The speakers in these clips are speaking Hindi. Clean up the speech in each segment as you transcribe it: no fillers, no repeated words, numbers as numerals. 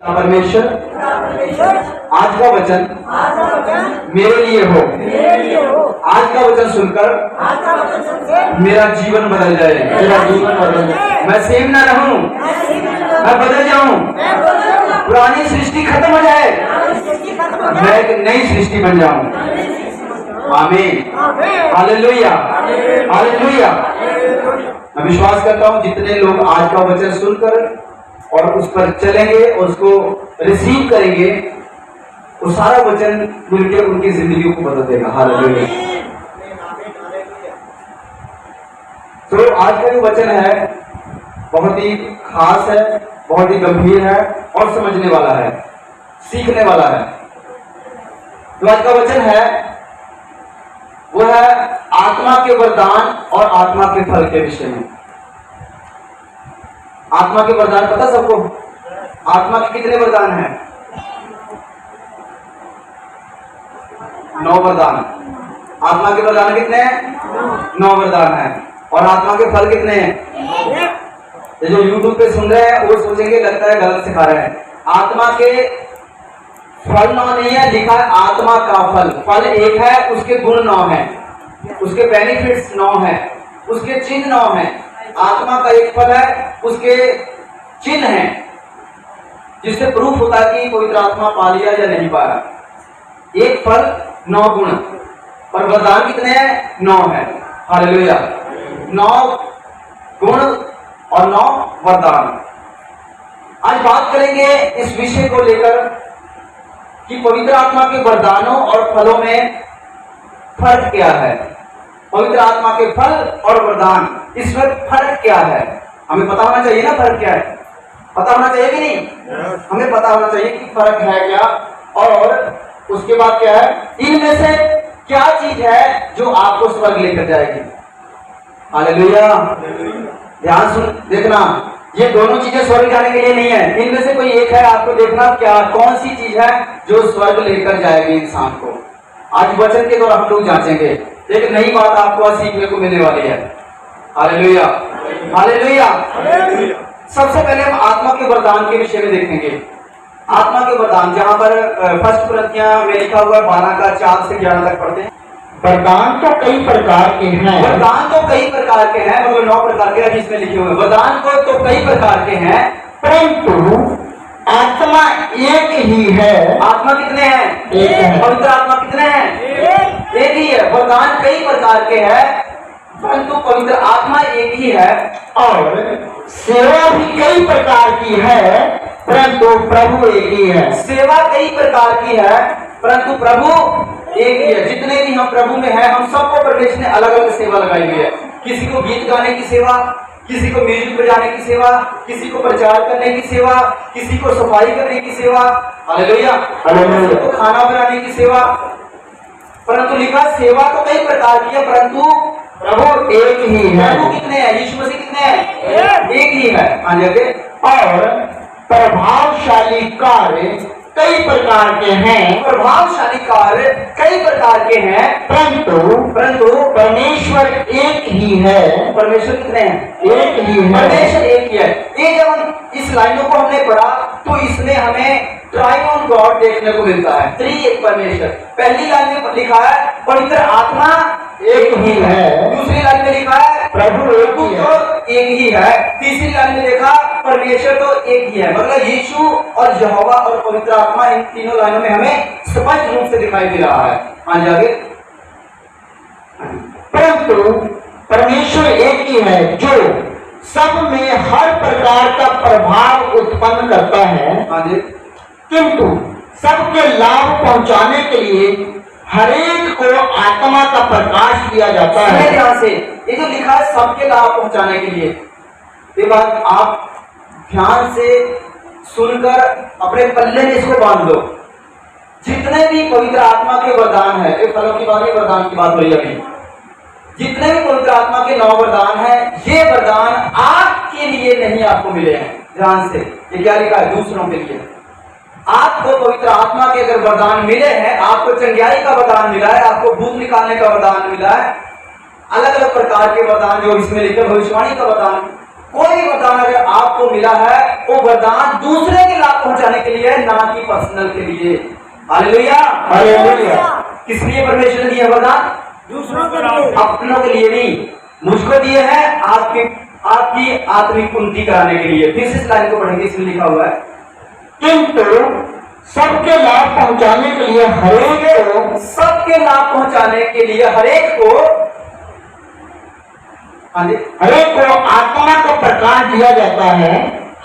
परमेश्वर आज का वचन मेरे लिए हो। आज का वचन सुनकर मेरा जीवन बदल जाए। मैं सेम ना रहूं, मैं बदल जाऊं। पुरानी सृष्टि खत्म हो जाए, मैं एक नई सृष्टि बन जाऊं। आमीन, हालेलुया, हालेलुया। मैं विश्वास करता हूं जितने लोग आज का वचन सुनकर और उस पर चलेंगे, उसको रिसीव करेंगे, वो सारा वचन मिलकर उनकी जिंदगी को बदल देगा। हालेलुया। तो आज का जो वचन है बहुत ही खास है, बहुत ही गंभीर है और समझने वाला है, सीखने वाला है। जो आज का वचन है वो है आत्मा के वरदान और आत्मा के फल के विषय में। आत्मा के वरदान पता सबको? आत्मा के कितने वरदान हैं? 9 वरदान। आत्मा के वरदान कितने हैं? 9 वरदान हैं। और आत्मा के फल कितने हैं? ये जो YouTube पे सुन रहे हैं वो सोचेंगे लगता है गलत सिखा रहे हैं। आत्मा के फल 9 नहीं है, लिखा है आत्मा का फल। फल एक है, उसके गुण 9 है, उसके बेनिफिट्स 9 है, उसके चिन्ह 9 है। आत्मा का एक फल है, उसके चिन्ह है, जिससे प्रूफ होता है कि पवित्र आत्मा पा लिया या नहीं पा रहा। एक फल 9 गुण, और वरदान कितने हैं? 9 है। हालेलुया। 9 गुण और 9 वरदान। आज बात करेंगे इस विषय को लेकर कि पवित्र आत्मा के वरदानों और फलों में फर्क क्या है। पवित्र आत्मा के फल और वरदान, इसमें फर्क क्या है? हमें पता होना चाहिए ना फर्क क्या है। पता होना चाहिए कि नहीं? हमें पता होना चाहिए कि फर्क है क्या, और उसके बाद क्या है, इनमें से क्या चीज है जो आपको स्वर्ग लेकर जाएगी। हालेलुया। ध्यान सुन देखना, ये दोनों चीजें स्वर्ग जाने के लिए नहीं है। इनमें से कोई एक है, आपको देखना क्या कौन सी चीज है जो स्वर्ग लेकर जाएगी इंसान को। आज वचन के द्वारा हम लोग जांचेंगे, एक नई बात आपको आज सीखने को मिलने वाली है। Hallelujah, hallelujah. सबसे पहले हम आत्मा के वरदान के विषय में देखेंगे। आत्मा के वरदान, जहां पर 1 कुरिन्थियों में लिखा हुआ है 12 का 4 से 11 तक पढ़ते हैं। वरदान तो कई प्रकार के हैं। वरदान तो कई प्रकार के हैं, मतलब 9 प्रकार के इसमें लिखे हुए। वरदान को तो कई प्रकार के हैं, परंतु आत्मा एक ही है। आत्मा कितने हैं? एक है। पवित्र आत्मा कितने हैं? एक ही है। वरदान कई प्रकार के हैं, परंतु पवित्र आत्मा एक ही है। और सेवा भी कई प्रकार की है, परंतु प्रभु एक ही है। सेवा कई प्रकार की है, परंतु प्रभु एक ही है। जितने भी हम प्रभु में हैं, हम सबको परमेश्वर ने अलग अलग सेवा लगाई हुई है। किसी को गीत गाने की सेवा, किसी को म्यूजिक बजाने की सेवा, किसी को प्रचार करने की सेवा, किसी को सफाई करने की सेवा। हालेलुया। किसी को खाना बनाने की सेवा। परंतु लिखा सेवा तो कई प्रकार की है, परंतु प्रभु एक ही है। प्रभु कितने हैं? यीशु मसीह कितने हैं? एक ही है। आगे आगे। और प्रभावशाली कार्य कई प्रकार के हैं। प्रभावशाली कार्य कई प्रकार के हैं, परंतु परमेश्वर एक ही है। परमेश्वर कितने हैं? एक ही है। परमेश्वर एक ही है। ये जब हम इस लाइनों को हमने पढ़ा तो इसमें हमें ट्राइउन गॉड देखने को मिलता है, त्रिएक परमेश्वर। पहली लाइन में लिखा है पवित्र आत्मा एक ही है। दूसरी लाइन में लिखा है प्रभु एक ही है। तो एक ही है। तीसरी लाइन में देखा परमेश्वर तो एक ही है। मतलब यीशु और यहोवा और पवित्र आत्मा, इन तीनों लाइनों में हमें स्पष्ट रूप से दिखाई दे रहा है। हाँ जी आगे। परंतु परमेश्वर एक ही है जो सब में हर प्रकार का प्रभाव उत्पन्न करता है। हाँ जी। किंतु सबके लाभ पहुंचाने के लिए हरेक को आत्मा का प्रकाश दिया जाता है। ध्यान से, ये जो लिखा है सबके लाभ पहुंचाने के लिए, ये बात आप ध्यान से सुनकर अपने पल्ले में इसको बांध दो। जितने भी पवित्र आत्मा के वरदान है, एक फलों की बात, ये वरदान की बात हो रही है अभी। जितने भी पवित्र आत्मा के 9 वरदान है, ये वरदान आपके लिए नहीं आपको मिले हैं। ध्यान से, ये क्या लिखा है? दूसरों के लिए। आपको पवित्र आत्मा के अगर वरदान मिले हैं, आपको चंगाई का वरदान मिला है, आपको भूत निकालने का वरदान मिला है, अलग अलग प्रकार के वरदान जो इसमें लिखे, भविष्यवाणी का वरदान, कोई भी वरदान अगर आपको मिला है वो वरदान दूसरे के लाभ पहुंचाने के लिए है, ना कि पर्सनल के लिए। Hallelujah, hallelujah. किस लिए परमेश्वर ने दिया वरदान? दूसरों के लिए। अपनों के लिए नहीं, मुझको दिए हैं आपकी आत्मिक उन्नति कराने के लिए। फिर से इस लाइन को पढ़ेंगे, इसमें लिखा हुआ है किंतु सबके लाभ पहुंचाने के लिए हरेक को, सबके लाभ पहुंचाने के लिए हरेक को, हाँ जी, हरेक को आत्मा का प्रकाश दिया जाता है,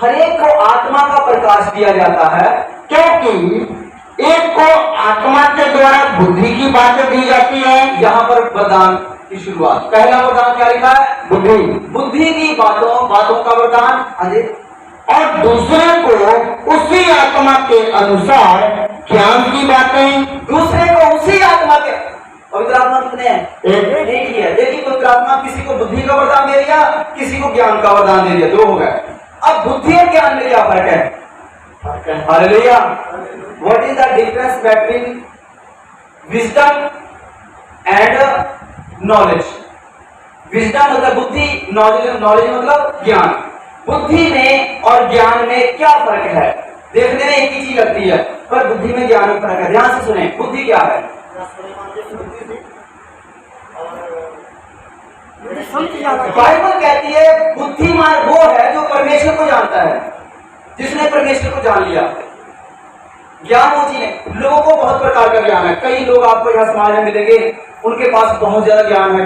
हरेक को आत्मा का प्रकाश दिया जाता है, क्योंकि एक को आत्मा के द्वारा बुद्धि की बातें दी जाती है। यहाँ पर वरदान की शुरुआत, पहला वरदान क्या लिखा है? बुद्धि। बुद्धि की बातों का वरदान। हाँ जी, और दूसरे को उसी आत्मा के अनुसार ज्ञान की बातें। दूसरे को उसी आत्मा के, पवित्र आत्मा कितने हैं? एक। एक ही है, लेकिन पवित्र आत्मा किसी को बुद्धि का वरदान दे दिया, किसी को ज्ञान का वरदान दे दिया, दो हो गए। अब बुद्धि और ज्ञान में क्या फर्क है? Hallelujah. What is the difference between wisdom and knowledge? Wisdom मतलब बुद्धि, नॉलेज मतलब ज्ञान। बुद्धि में और ज्ञान में क्या फर्क है? देखने में एक ही चीज लगती है, पर बुद्धि में ज्ञान में फर्क है। ध्यान से सुने, बुद्धि क्या है? बाइबल कहती है बुद्धिमान वो है जो परमेश्वर को जानता है, जिसने परमेश्वर को जान लिया। ज्ञान वो चीज है, लोगों को बहुत प्रकार का ज्ञान है। कई लोग आपको यहाँ समाज में मिलेंगे, उनके पास बहुत ज्यादा ज्ञान है।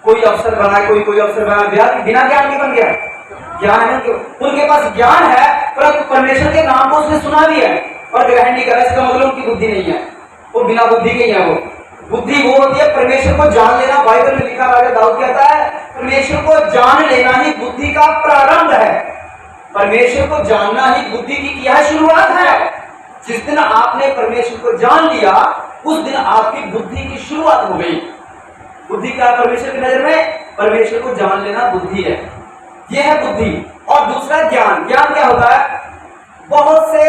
कोई अफसर बना है, कोई अफसर बना, बिना ज्ञान के बन गया। ज्ञान है उनके पास ज्ञान है, परंतु परमेश्वर के नाम को उसने सुना भी है और ग्रहण नहीं करा। इसका मतलब उनकी बुद्धि नहीं है, वो बिना बुद्धि के ही है। वो बुद्धि वो होती है परमेश्वर को जान लेना। बाइबल में लिखा, राजा दाऊद कहता है परमेश्वर को जान लेना ही बुद्धि का प्रारंभ है। परमेश्वर को जानना ही बुद्धि की क्या है? शुरुआत है। जिस दिन आपने परमेश्वर को जान लिया, उस दिन आपकी बुद्धि की शुरुआत हो गई। बुद्धि क्या है परमेश्वर की नजर में? परमेश्वर को जान लेना बुद्धि है, यह है बुद्धि। और दूसरा ज्ञान। ज्ञान क्या होता है? बहुत से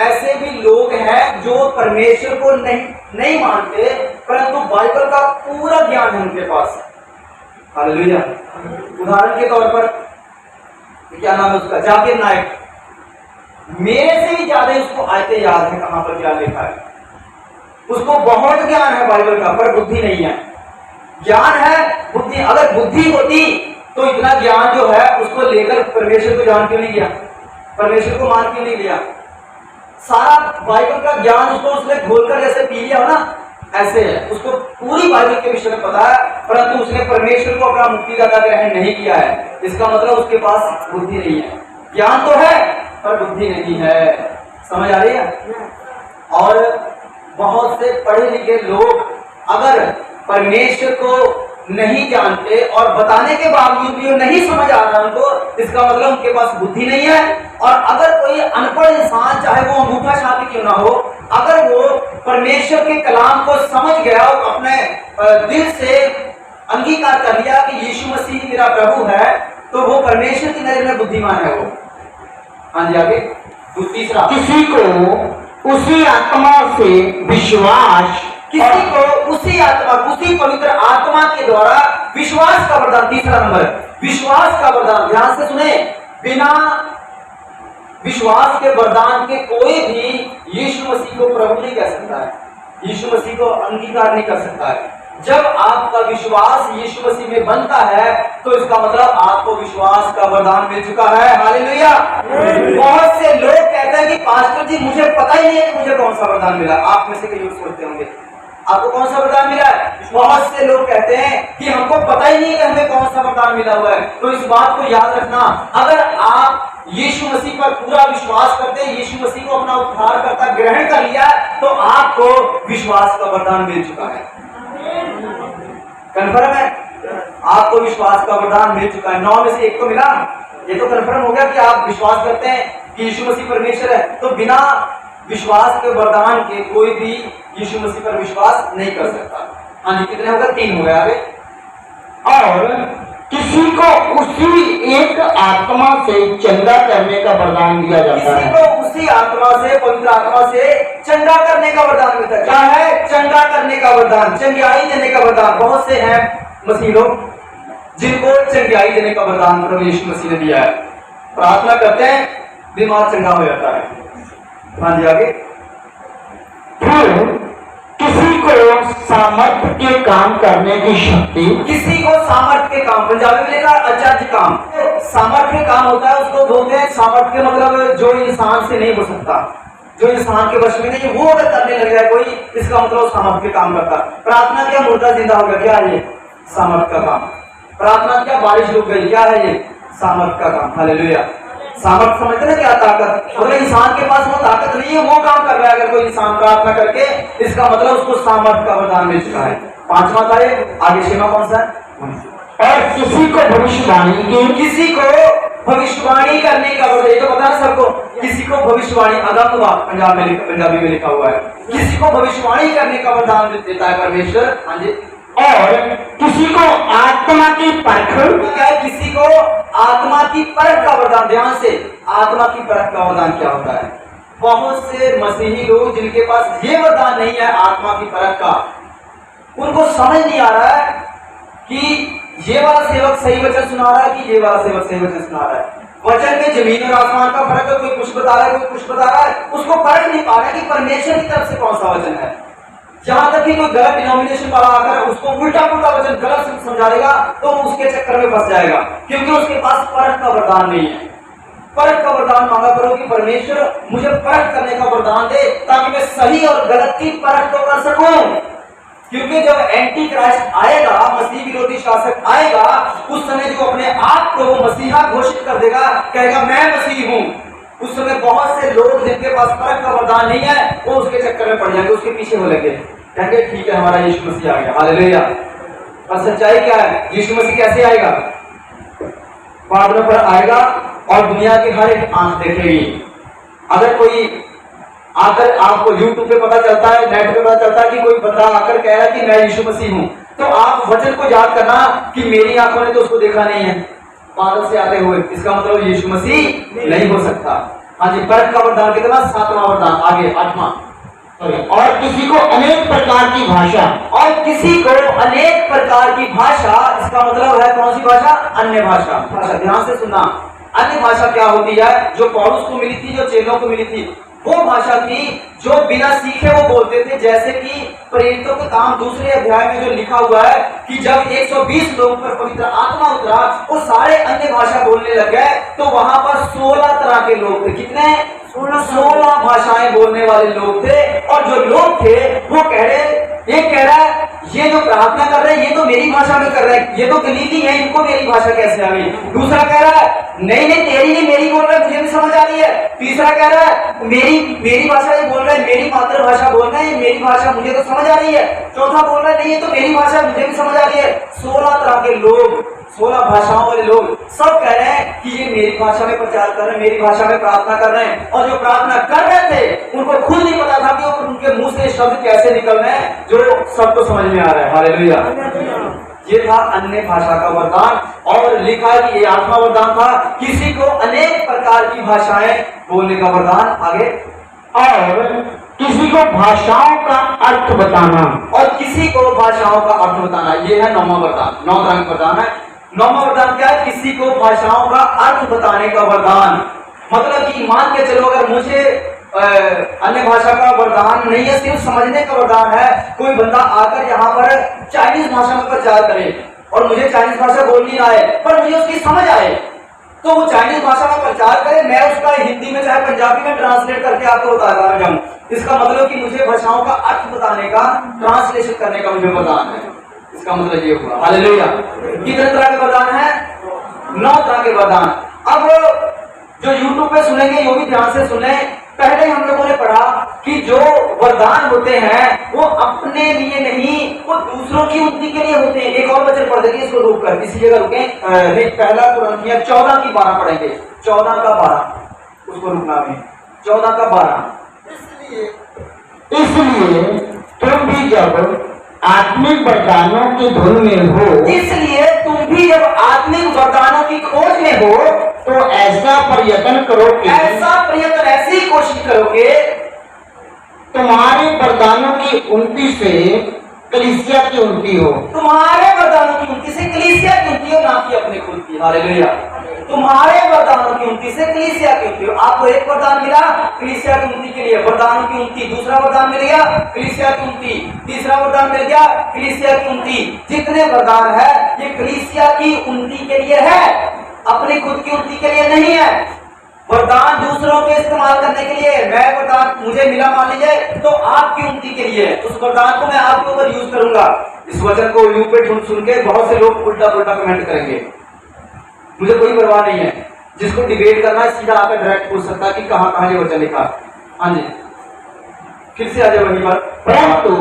ऐसे भी लोग हैं जो परमेश्वर को नहीं मानते, परंतु बाइबल का पूरा ज्ञान है उनके पास। हालेलुया। उदाहरण के तौर पर क्या नाम है उसका, जाकिर नाइक। मेरे से भी ज्यादा उसको आयतें याद है कहां पर क्या लिखा है। उसको बहुत ज्ञान है बाइबल का, पर बुद्धि नहीं है। ज्ञान है, बुद्धि। अगर बुद्धि होती तो इतना ज्ञान जो है उसको लेकर परमेश्वर को जान क्यों नहीं लिया, परमेश्वर को मान क्यों नहीं लिया? सारा बाइबल का ज्ञान उसको उसने घोलकर जैसे पी लिया हो ना, ऐसे है। उसको पूरी बाइबल के विषय में पता है, परंतु उसने परमेश्वर को अपना मुक्तिदाता ग्रहण नहीं किया है। इसका मतलब उसके पास बुद्धि नहीं है। ज्ञान तो है पर बुद्धि नहीं है। समझ आ रही है? और बहुत से पढ़े लिखे लोग अगर परमेश्वर को नहीं जानते और बताने के बावजूद भी नहीं समझ आ रहा उनको, इसका मतलब उनके पास बुद्धि नहीं है। और अगर कोई अनपढ़ इंसान, चाहे वो अंगूठा छापी क्यों ना हो, अगर वो परमेश्वर के कलाम को समझ गया और अपने दिल से अंगीकार कर लिया कि यीशु मसीह मेरा प्रभु है, तो वो परमेश्वर की नजर में बुद्धिमान है वो। हाँ जी, आगे तीसरा, किसी को उसी आत्मा से विश्वास, किसी को उसी आत्मा, उसी पवित्र आत्मा के द्वारा विश्वास का वरदान। तीसरा नंबर, विश्वास का वरदान। ध्यान से सुने, बिना विश्वास के वरदान के कोई भी यीशु मसीह को प्रभु नहीं कह सकता है, यीशु मसीह को अंगीकार नहीं कर सकता है। जब आपका विश्वास यीशु मसीह में बनता है तो इसका मतलब आपको विश्वास का वरदान मिल चुका है। हालेलुया। बहुत से लोग कहते हैं कि पास्टर जी मुझे पता ही नहीं है कि मुझे कौन सा वरदान मिला। आप में से कई लोग सोचते होंगे आपको कौन सा वरदान मिला है। बहुत से लोग कहते हैं कि हमको पता ही नहीं है कि हमें कौन सा वरदान मिला हुआ है। तो इस बात को याद रखना, अगर आप यीशु मसीह पर पूरा विश्वास करते हैं, यीशु मसीह को अपना उद्धारकर्ता ग्रहण कर लिया, तो आपको विश्वास का वरदान मिल चुका है। कन्फर्म है? आपको विश्वास का वरदान मिल चुका है। 9 में से 1 तो मिला। ये तो कन्फर्म हो गया कि आप विश्वास करते हैं कि यीशु मसीह परमेश्वर है। तो बिना विश्वास के वरदान के कोई भी यीशु मसीह पर विश्वास नहीं कर सकता। हाँ जी, कितने हो गए? 3 हो गए। आगे, और किसी को उसी एक आत्मा से चंगा करने का वरदान दिया जाता है। किसी को उसी आत्मा से, पवित्र आत्मा से चंगा करने का वरदान मिलता है। क्या है? चंगा करने का वरदान, चंगाई देने का वरदान। बहुत से हैं मसीह लोग जिनको चंगाई देने का वरदान प्रभु यीशु मसीह ने दिया है। प्रार्थना करते हैं, बीमार चंगा हो जाता है। हाँ जी, आगे। फिर किसी को सामर्थ्य के काम करने की शक्ति, किसी को सामर्थ्य के काम, पंजाबी में लिखा अचज काम। सामर्थ्य के काम होता है, उसको बोलते हैं सामर्थ्य के मतलब जो इंसान से नहीं हो सकता, जो इंसान के वश में नहीं, वो अगर करने लग जाए कोई, इसका मतलब सामर्थ्य के काम करता। प्रार्थना किया मुर्दा जिंदा हो गया, क्या है ये? सामर्थ्य का काम। प्रार्थना किया बारिश रुक गई, क्या है ये? सामर्थ्य का काम। हालेलुया। सामर्थ्य समझते ना क्या? ताकत। अगर इंसान के पास वो ताकत नहीं है, वो काम कर रहा है, अगर कोई इंसान प्रार्थना करके, इसका मतलब उसको सामर्थ्य का वरदान मिल चुका है। पांचवा था ये, आगे छठवां कौन सा है? और किसी को भविष्यवाणी की, किसी को भविष्यवाणी करने का वरदान। ये तो पता है सबको, किसी को भविष्यवाणी, अगम पंजाबी में लिखा हुआ है, किसी को भविष्यवाणी करने का वरदान देता है परमेश्वर। हाँ जी। और किसी को आत्मा की परख, क्या है? किसी को आत्मा की परख का वरदान। ध्यान से, आत्मा की परख का वरदान क्या होता है? बहुत से मसीही लोग जिनके पास ये वरदान नहीं है आत्मा की परख का, उनको समझ नहीं आ रहा है कि ये वाला सेवक सही वचन सुना रहा है कि ये वाला सेवक सही वचन सुना रहा है। वचन में जमीन और आसमान का फर्क है, कोई कुछ बता रहा है, कोई कुछ बता रहा है, उसको परख नहीं पा रहा है कि परमेश्वर की तरफ से कौन सा वचन है। जहां तक कि कोई गलत डिनोमिनेशन वाला आकर उसको उल्टा पुल्टा वचन गलत समझा देगा तो उसके चक्कर में फंस जाएगा, क्योंकि उसके पास परख का वरदान नहीं है। परख का वरदान मांगा करो कि परमेश्वर मुझे परख करने का वरदान दे, ताकि मैं सही और गलत की परख तो कर सकूं। क्योंकि जब एंटी क्राइस्ट आएगा, मसीह विरोधी शासक आएगा, उस समय जो अपने आप को वो मसीहा घोषित कर देगा, कहेगा मैं मसीह हूं, उस समय बहुत से लोग जिनके पास परख का वरदान नहीं है, वो उसके चक्कर में पड़ जाएंगे, उसके पीछे हो लगे, कहेंगे ठीक है हमारा यीशु मसीह आ गया। हालेलुया। और सच्चाई क्या है? यीशु मसीह कैसे आएगा? बादलों पर आएगा और दुनिया की हर एक आंख देखेगी। अगर कोई आकर, आपको यूट्यूब पे पता चलता है, नेट पे पता चलता है कि कोई बंदा आकर कह रहा है कि मैं यीशु मसीह हूं, तो आप वचन को याद करना कि मेरी आंखों ने तो उसको देखा नहीं है बादल से आते हुए, इसका मतलब यीशु मसीह नहीं हो सकता। हाँ जी। परख का वरदान कितना? सातवां वरदान, आगे आठवां। और किसी को अनेक प्रकार की भाषा, और किसी को अनेक प्रकार की भाषा, इसका मतलब है कौन सी भाषा? अन्य भाषा। भाषा ध्यान से सुनना। अन्य भाषा क्या होती है? जो पौलुस को मिली थी, जो चेलों को मिली थी, वो भाषा थी जो बिना सीखे वो बोलते थे। जैसे कि प्रेरितों के काम दूसरे अध्याय में जो लिखा हुआ है कि जब 120 लोगों पर पवित्र आत्मा उतरा, वो सारे अन्य भाषा बोलने लग गए, तो वहां पर 16 तरह के लोग थे। कितने? 16 भाषाएं बोलने वाले लोग थे। और जो लोग थे वो कह रहे, एक कह रहा है ये जो प्रार्थना कर रहे हैं ये तो मेरी भाषा में कर रहे हैं, ये तो गलीली है, इनको मेरी भाषा कैसे आ गई? दूसरा कह रहा है नहीं नहीं तेरी नहीं मेरी बोल रहा है, मुझे भी समझ आ रही है। तीसरा कह रहा है मेरी भाषा ये बोल रहा है, मेरी मातृभाषा बोल रहा है, मेरी भाषा मुझे तो समझ आ रही है। चौथा बोल रहा है नहीं ये तो मेरी भाषा मुझे भी समझ आ रही है। 16 तरह के लोग, 16 भाषाओं वाले लोग सब कह रहे हैं कि ये मेरी भाषा में प्रचार कर रहे हैं, मेरी भाषा में प्रार्थना कर रहे हैं। और जो प्रार्थना कर रहे थे उनको खुद नहीं पता था कि उनके मुंह से शब्द कैसे निकल रहे हैं जो सबको समझ में आ रहा है। हालेलुया। ये था अन्य भाषा का वरदान। और लिखा है कि ये आत्मा वरदान था, किसी को अनेक प्रकार की भाषाएं बोलने का वरदान। आगे। और किसी को भाषाओं का अर्थ बताना, और किसी को भाषाओं का अर्थ बताना, ये है 9वां वरदान। 9 तरह का वरदान है। 9वां वरदान क्या है? किसी को भाषाओं का अर्थ बताने का वरदान। मतलब कि मान के चलो अगर मुझे अन्य भाषा का वरदान नहीं है, सिर्फ समझने का वरदान है, कोई बंदा आकर यहाँ पर चाइनीज भाषा में प्रचार करे और मुझे चाइनीज भाषा बोल नहीं आए पर मुझे उसकी समझ आए, तो वो चाइनीज भाषा में प्रचार करे, मैं उसका हिंदी में चाहे पंजाबी में ट्रांसलेट करके आपको बताता जाऊं। इसका मतलब कि मुझे भाषाओं का अर्थ बताने का, ट्रांसलेशन करने का मुझे वरदान है। इसका मतलब ये हुआ। हालेलुया। कितने तरह के वरदान है? 9 तरह के वरदान। अब जो यूट्यूब पे सुनेंगे वो भी ध्यान से सुने। पहले हम लोगों ने पढ़ा कि जो वरदान होते हैं वो अपने लिए नहीं, वो दूसरों की उन्नति के लिए होते हैं। एक और वचन पढ़ देंगे, इसको रोक कर इसी जगह रुके। पहला कुरिन्थियों 14 की 12 पढ़ेंगे। 14 का 12, उसको रुकना भी। 14 का 12। इसलिए तुम भी जब आत्मिक वरदानों की धुन में हो, इसलिए तुम भी जब आत्मिक वरदानों की खोज में हो, तो ऐसा प्रयत्न करो कि, ऐसा प्रयत्न, ऐसी कोशिश करोगे तुम्हारे वरदानों की उन्नति से कलीसिया की उन्नति हो। तुम्हारे वरदानों की उन्नति से कलीसिया की उन्नति हो, ना कि अपने खुद की। हालेलुया। तुम्हारे वरदानों की उन्नति से कलीसिया की उन्नति हो। आपको एक वरदान मिला कलीसिया की उन्नति के लिए, वरदानों की उन्नति। दूसरा वरदान मिल गया कलीसिया की उन्नति। तीसरा वरदान मिल गया कलीसिया की उन्नति। जितने वरदान है ये कलीसिया की उन्नति के लिए है, अपनी खुद की उन्नति के लिए नहीं है। वरदान दूसरों के इस्तेमाल करने के लिए, मैं वरदान मुझे मिला मान लीजिए तो आपकी उन्नति के लिए, उस वरदान को मैं आपके ऊपर यूज करूंगा। इस वचन को यूट्यूब पे सुन के बहुत से लोग उल्टा पुल्टा कमेंट करेंगे, मुझे कोई परवाह नहीं है। जिसको डिबेट करना है सीधा आकर डायरेक्ट पूछ सकता है कि कहाँ कहाँ ये वचन लिखा। हाँ जी, फिर से आ जाए वहीं पर। परंतु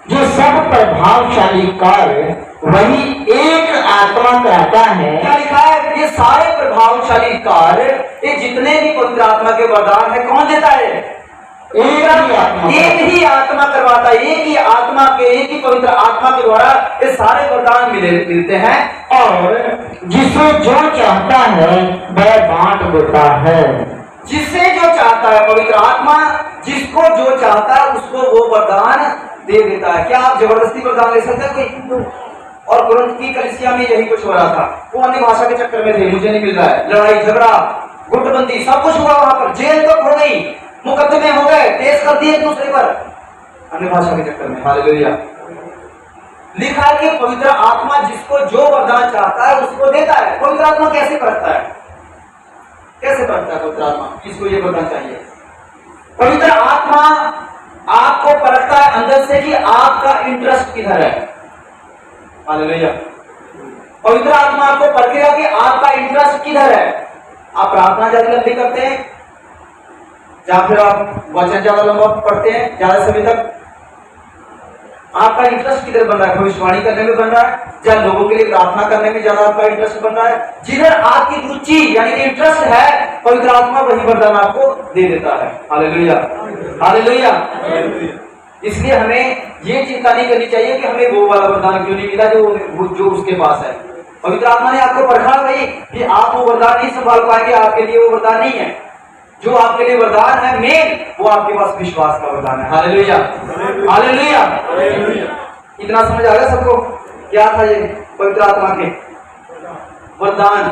जो सब प्रभावशाली कार्य वही एक आत्मा कराता है। क्या लिखा है? ये सारे प्रभावशाली कार्य, ये जितने भी पवित्र आत्मा के वरदान है, कौन देता है? एक ही आत्मा करवाता है। एक ही आत्मा के, एक ही पवित्र आत्मा के द्वारा ये सारे वरदान मिलते हैं। और जिसे जो चाहता है वह बांट देता है। जिसे जो चाहता है, पवित्र आत्मा जिसको जो चाहता है उसको वो वरदान दे देता है। क्या आप जबरदस्ती वरदान ले सकते हैं कोई? और कुरंत की कलीसिया में यही कुछ हो रहा था। वो अन्य भाषा के चक्कर में थे, मुझे नहीं मिल रहा है, लड़ाई झगड़ा गुटबंदी सब कुछ हुआ वहां पर, जेल तक हो गई, मुकदमे हो गए, केस कर दिए एक दूसरे पर अन्य भाषा के चक्कर में। हालेलुया। लिखा है कि पवित्र आत्मा जिसको जो वरदान चाहता है उसको देता है। पवित्र आत्मा कैसे करता है? कैसे करता है पवित्र आत्मा? किसको ये वरदान चाहिए? पवित्र आत्मा आपको परखता है अंदर से कि आपका इंटरेस्ट किधर है। हालेलुया। पवित्र आत्मा आपको परखेगा कि आपका इंटरेस्ट किधर है। आप प्रार्थना ज्यादा लंबी करते हैं या फिर आप वचन ज्यादा लंबा पढ़ते हैं ज्यादा समय तक, आपका इंटरेस्ट किधर बन रहा है? भविष्यवाणी करने में बन रहा है या लोगों के लिए प्रार्थना करने में ज्यादा आपका इंटरेस्ट बन रहा है? जिधर आपकी रुचि यानी कि इंटरेस्ट है, पवित्र आत्मा वही वरदान आपको दे देता है। Hallelujah, hallelujah. इसलिए हमें ये चिंता नहीं करनी चाहिए कि हमें वो वाला वरदान क्यों नहीं मिला जो उसके पास है। पवित्र आत्मा ने आपको परखा भाई कि आप वो वरदान नहीं संभाल पाएंगे, आपके लिए वो वरदान नहीं है। जो आपके लिए वरदान है मेन, वो आपके पास विश्वास का वरदान है। Hallelujah, hallelujah. इतना समझ आ गया सबको? क्या था ये पवित्र आत्मा के वरदान?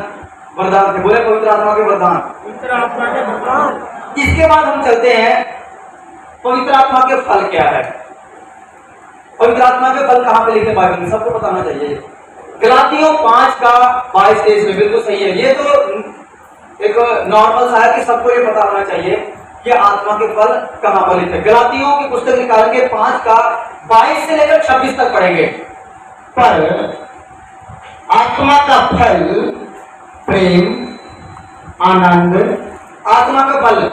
वरदान थे, बोले पवित्र आत्मा के वरदान। इसके बाद हम चलते हैं पवित्र आत्मा के फल क्या है। पवित्र आत्मा के फल कहां पे लिखे बाइबल में? सबको पता होना चाहिए। गलातियों 5:22 में बिल्कुल सही है। ये तो एक नॉर्मल सा है कि सबको ये पता होना चाहिए कि आत्मा के फल कहां पर लिखे। गलातियों की पुस्तक निकालेंगे 5:22 से लेकर 26 तक पढ़ेंगे। पर आत्मा का फल प्रेम, आनंद। आत्मा का फल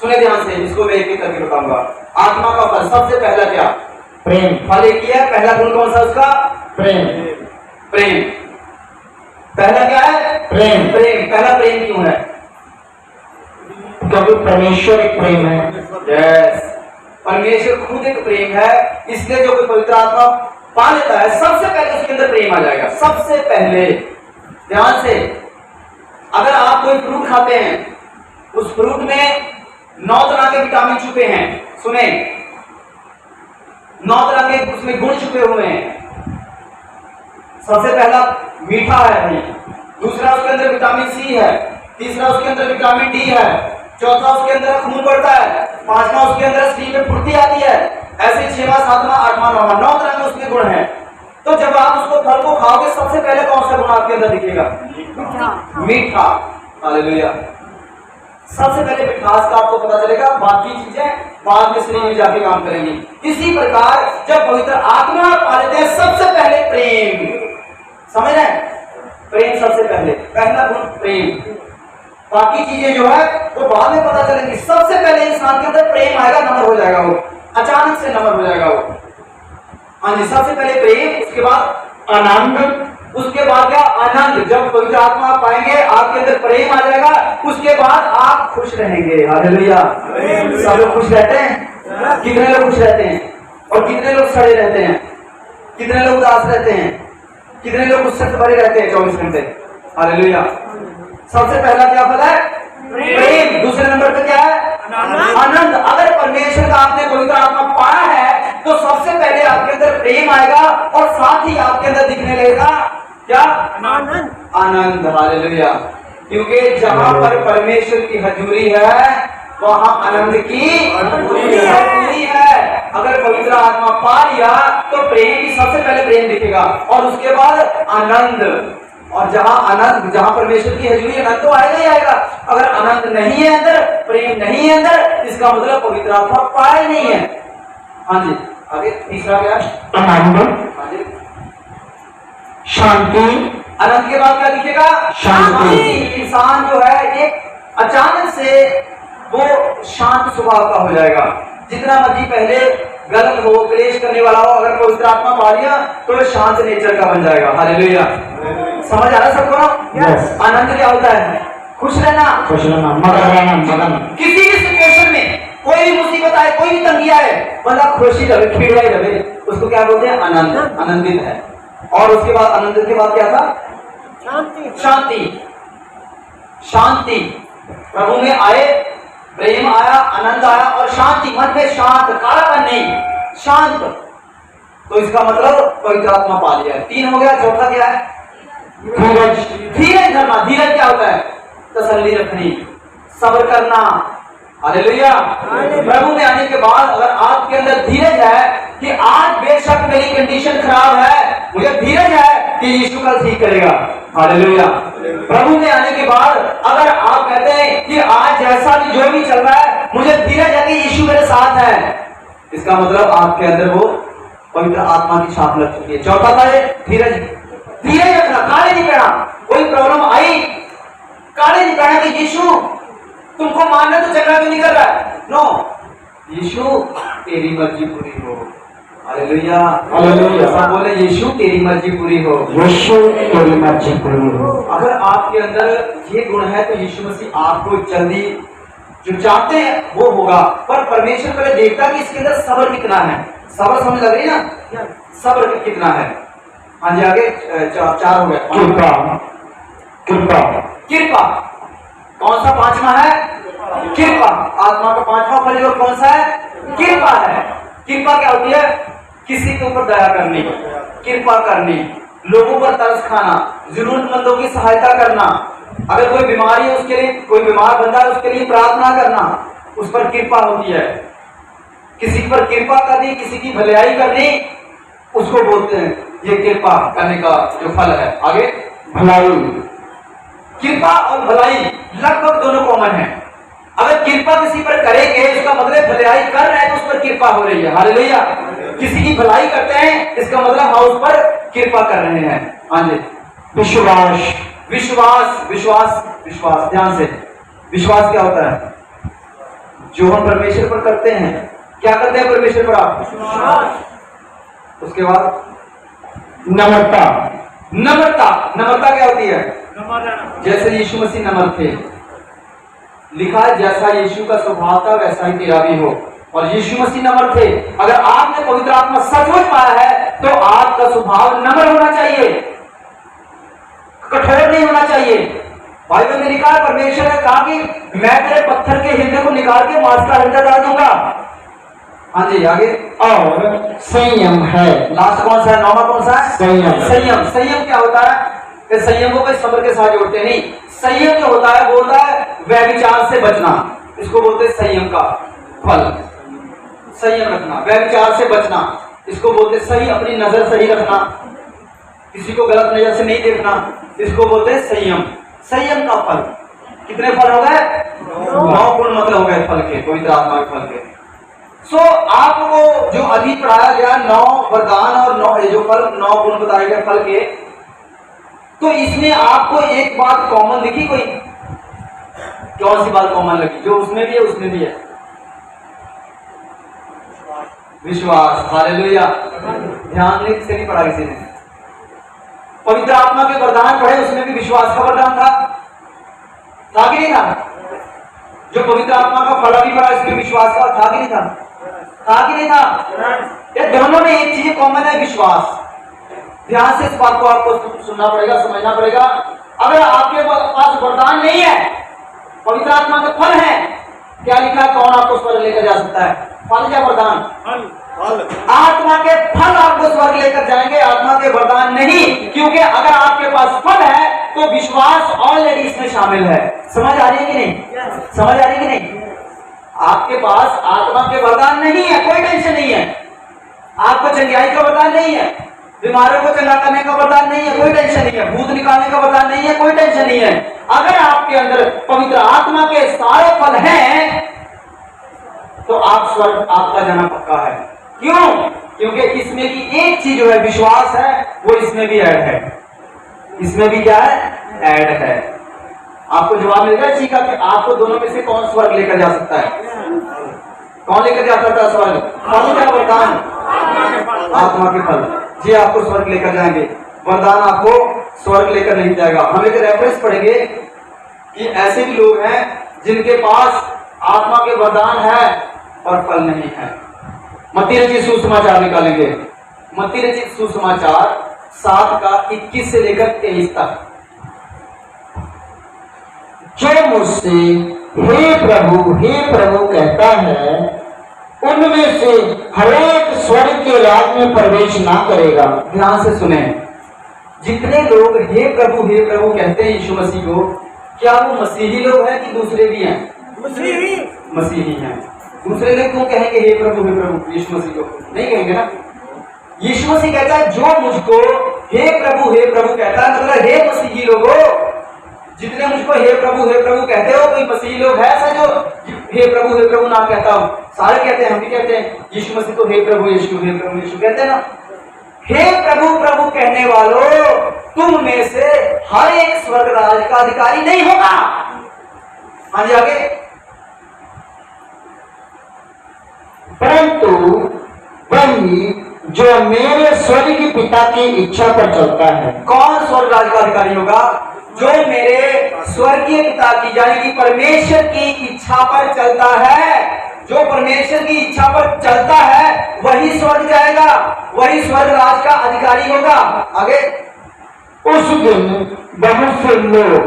सुने ध्यान से, इसको मैं एक एक करके बताऊंगा। आत्मा का फल सबसे पहला क्या? प्रेम। फल एक ही है, पहला गुण कौन सा उसका? प्रेम। प्रेम। पहला क्या है? प्रेम। प्रेम। पहला प्रेम क्यों है? क्योंकि परमेश्वर एक प्रेम है। यस, परमेश्वर खुद एक प्रेम है। इसलिए जो कोई पवित्र आत्मा पा लेता है, सबसे पहले उसके अंदर प्रेम आ जाएगा। सबसे पहले ध्यान से, अगर आप कोई फ्रूट खाते हैं, उस फ्रूट में 9 तरह के विटामिन छुपे हैं। सुने, 9 तरह के उसमें गुण छुपे हुए हैं। सबसे पहला मीठा है भाई, दूसरा उसके अंदर विटामिन सी है, तीसरा उसके अंदर विटामिन डी है, चौथा उसके अंदर खून बढ़ता है, पांचवा उसके अंदर शरीर में फुर्ती आती है, ऐसे 6वां 7वां 8वां 9वां 9 तरह के उसके गुण हैं। तो जब आप उसको फल को खाओगे, सबसे पहले कौन सा गुण आपके अंदर दिखेगा? मीठा। हालेलुया। सबसे पहले मिठास का आपको पता चलेगा, बाकी चीजें बाद में शरीर में जाके काम करेंगी। इसी प्रकार जब पवित्र आत्मा पा लेते हैं, सबसे पहले प्रेम। समझ रहे हैं? प्रेम सबसे पहले, पहला गुण प्रेम। बाकी चीजें जो है वो बाद में पता चलेंगी। सबसे पहले इंसान के अंदर प्रेम आएगा, नंबर हो जाएगा वो, अचानक से नंबर हो जाएगा वो। हाँ जी, सबसे पहले प्रेम, उसके बाद आनंद, उसके बाद क्या? आनंद। जब पवित्र आत्मा पाएंगे, आपके अंदर प्रेम आ जाएगा, उसके बाद आप खुश रहेंगे। हालेलुया। सब लोग खुश रहते हैं? कितने लोग खुश रहते हैं? और कितने लोग सड़े रहते हैं? कितने लोग उदास रहते हैं? कितने लोग उससे भरे रहते हैं 24 घंटे? हालेलुया। सबसे पहला क्या फल है? प्रेम। दूसरे नंबर पे क्या है? आनंद। अगर परमेश्वर का आपने पवित्र आत्मा पाया है तो सबसे पहले आपके अंदर प्रेम आएगा। क्या? आनंद। हालेलुया। क्योंकि जहां पर परमेश्वर की हजूरी है वहां आनंद की हजूरी है। अगर पवित्र आत्मा पा लिया तो प्रेम की सबसे पहले प्रेम दिखेगा और उसके बाद आनंद। और जहां आनंद, जहां परमेश्वर की हजूरी, आनंद तो आएगा ही आएगा। अगर आनंद नहीं है अंदर, प्रेम नहीं है अंदर, इसका मतलब पवित्र आत्मा पाया ही नहीं है। हाँ जी, आगे तीसरा क्या है? आनंद, हाँ जी, शांति। आनंद के बाद क्या दिखेगा? शांति। इंसान जो है एक अचानक से वो शांत स्वभाव का हो जाएगा। जितना मर्जी पहले गलत हो, क्लेश करने वाला हो, अगर पवित्र आत्मा पा लिया तो वो शांत नेचर का बन जाएगा। हालेलुया। समझ आ रहा है सबको ना? Yes. आनंद क्या होता है? खुश रहना, खुश रहना, मगन रहना, मगन। किसी भी सिचुएशन में कोई भी मुसीबत आए, कोई भी तंगी आए, मतलब खुशी रहे, खिड़िया रहे, उसको क्या बोलते हैं? आनंद, आनंदित है। और उसके बाद आनंद के बाद क्या था? शांति। शांति। प्रभु में आए, प्रेम आया, आनंद आया और शांति, मन में शांत, कालापन नहीं, शांत। तो इसका मतलब पवित्र आत्मा पा लिया है। 3 हो गया। चौथा क्या है? धीरज। धीरज धरना। धीरज क्या होता है? तसल्ली रखनी, सब्र करना। हालेलुया। प्रभु में आने के बाद अगर आपके अंदर धीरज है कि आज बेशक मेरी कंडीशन खराब है, मुझे धीरज है कि यीशु कल ठीक करेगा। हालेलुया। प्रभु में आने के बाद अगर आप कहते हैं कि आज जैसा भी जो भी चल रहा है, मुझे धीरज है कि यीशु मेरे साथ है, इसका मतलब आपके अंदर वो पवित्र आत्मा की छाप लग चुकी है। चौथा था ये धीरज। धीरज रखना, काले नहीं पड़ना। कोई प्रॉब्लम आई, काले नहीं पड़ना कि यीशु तुमको मानना तो झगड़ा भी नहीं कर रहा है। नो, यीशु तेरी मर्जी पूरी हो। हालेलुया। हालेलुया। सब बोले यीशु तेरी मर्जी पूरी हो। यीशु तेरी मर्जी पूरी हो। अगर आपके अंदर ये गुण है तो यीशु मसीह आपको जल्दी जो चाहते हैं वो होगा। पर परमेश्वर पहले देखता कि इसके अंदर सब्र कितना है। सब्र समझ लग रही ना? सब्र कितना है? हाँ जी, आगे 4 हो गया। कृपा। कृपा। कृपा। कौन सा 5वां है? कृपा। आत्मा का 5वां फल जो कौन सा है? कृपा है। कृपा क्या होती है? किसी के ऊपर दया करनी, कृपा करनी, लोगों पर तरस खाना, जरूरतमंदों की सहायता करना। अगर कोई बीमारी है उसके लिए, कोई बीमार बंदा है उसके लिए प्रार्थना करना, उस पर कृपा होती है। किसी पर कृपा करनी, किसी की भलाई करनी, उसको बोलते हैं ये कृपा करने का जो फल है। आगे भलाई। कृपा और भलाई लगभग दोनों कॉमन है। अगर कृपा किसी पर करेंगे इसका मतलब भलाई कर रहे हैं तो उस पर कृपा हो रही है। हालेलुया। किसी की भलाई करते हैं इसका मतलब हम उस पर कृपा कर रहे हैं। हाँ जी। विश्वास। विश्वास। विश्वास। विश्वास। ध्यान से, विश्वास क्या होता है? जो हम परमेश्वर पर करते हैं। क्या करते हैं परमेश्वर पर आप? उसके बाद नम्रता। नम्रता। नम्रता क्या होती है? जैसे यीशु मसीह नम्र थे, लिखा है जैसा यीशु का स्वभाव था वैसा ही तेरा भी हो। और यीशु मसीह नम्र थे। अगर आपने पवित्र आत्मा सचमुच पाया है तो आपका स्वभाव नम्र होना चाहिए, कठोर नहीं होना चाहिए। बाइबल में लिखा है, परमेश्वर ने कहा कि मैं तेरे पत्थर के हृदय को निकाल के मांस का हृदय डाल दूंगा। हाँ जी, आगे। और संयम है। लास्ट कौन सा है? 9वां कौन सा है? संयम। संयम। संयम क्या होता है? कि संयम को कोई सब्र के साथ जोड़ते नहीं। संयम जो होता है वो होता है व्यभिचार से बचना। इसको बोलते हैं संयम का फल। संयम रखना, व्यभिचार से बचना, इसको बोलते हैं सही, अपनी नजर सही रखना, किसी को गलत नजर से नहीं देखना, इसको बोलते हैं संयम। संयम का फल। कितने फल हो गए? 9 गुण मतलब हो गए फल के, पवित्र आत्मा के फल के। सो आपको जो अभी पढ़ाया गया 9 वरदान और 9 जो फल, 9 गुण बताए गए फल के, तो इसमें आपको एक बात कॉमन दिखी? कोई कौन सी बात कॉमन लगी? जो उसमें भी है उसमें भी है? विश्वास। हालेलुया। ध्यान से नहीं पढ़ा किसी ने। पवित्र आत्मा के वरदान पढ़े, उसमें भी विश्वास का वरदान था कि नहीं था? जो पवित्र आत्मा का फल भी पढ़ा, इसमें विश्वास का था कि नहीं था? था कि नहीं था? ये दोनों में एक चीज कॉमन है, विश्वास। ध्यान से इस बात को आपको सुनना पड़ेगा, समझना पड़ेगा। अगर आपके पास वरदान नहीं है, पवित्र आत्मा का फल है, क्या लिखा है? कौन आपको उस पर लेकर जा सकता है? फल क्या? वरदान। आत्मा के फल आपको स्वर्ग लेकर जाएंगे, आत्मा के वरदान नहीं। क्योंकि अगर आपके पास फल है तो विश्वास ऑलरेडी इसमें शामिल है। समझ आ रही है कि नहीं? समझ आ रही है कि नहीं? आपके पास आत्मा के वरदान नहीं है, कोई टेंशन नहीं है। आपको चंगाई का वरदान नहीं है, बीमारों को चंगा करने का वरदान नहीं है, कोई टेंशन नहीं है, भूत निकालने का वरदान नहीं है, कोई टेंशन नहीं है। अगर आपके अंदर पवित्र आत्मा के सारे फल हैं तो आप स्वर्ग आपका जाना पक्का है। क्यों? क्योंकि इसमें की एक चीज जो है विश्वास है, वो इसमें भी ऐड है। इसमें भी क्या है? ऐड है। आपको जवाब मिल गया चीका कि आपको दोनों में से कौन स्वर्ग लेकर जा सकता है? कौन लेकर जा सकता है स्वर्ग? फल क्या वरदान? आत्मा के फल जी आपको स्वर्ग लेकर जाएंगे, वरदान आपको स्वर्ग लेकर नहीं जाएगा। हम एक रेफरेंस पढ़ेंगे कि ऐसे भी लोग हैं जिनके पास आत्मा के वरदान है और फल नहीं है। मत्ती रचित सुसमाचार निकालेंगे, मत्ती रचित सुसमाचार 7 का 21 से लेकर 23 तक। जो मुझसे हे प्रभु कहता है, उनमें से हरेक स्वर्ग के राज में प्रवेश ना करेगा। ध्यान से सुने, जितने लोग हे प्रभु कहते हैं यीशु मसीह को, क्या वो मसीही लोग हैं कि दूसरे भी हैं? मसीही हैं। दूसरे लोग क्यों कहेंगे हे प्रभु यीशु मसीह को? नहीं कहेंगे ना। यीशु मसीह कहता है जो मुझको हे प्रभु कहता है, मतलब हे मसीही लोगों, जितने मुझको हे प्रभु कहते हो, कोई मसीही लोग है ऐसा जो हे प्रभु ना कहता हो? सारे कहते हैं, हम भी कहते हैं। यीशु मसीह तो हे प्रभु यीशु कहते हैं ना। हे प्रभु कहने वालों, तुम में से हर एक स्वर्ग राज का अधिकारी नहीं होगा। हाँ जी, आगे। परंतु वही जो मेरे स्वर्गीय पिता की इच्छा पर चलता है। कौन स्वर्ग राज का अधिकारी होगा? जो मेरे स्वर्गीय पिता की यानी कि परमेश्वर की इच्छा पर चलता है। जो परमेश्वर की इच्छा पर चलता है वही स्वर्ग जाएगा, वही स्वर्ग राज का अधिकारी होगा। आगे। उस दिन बहुत से लोग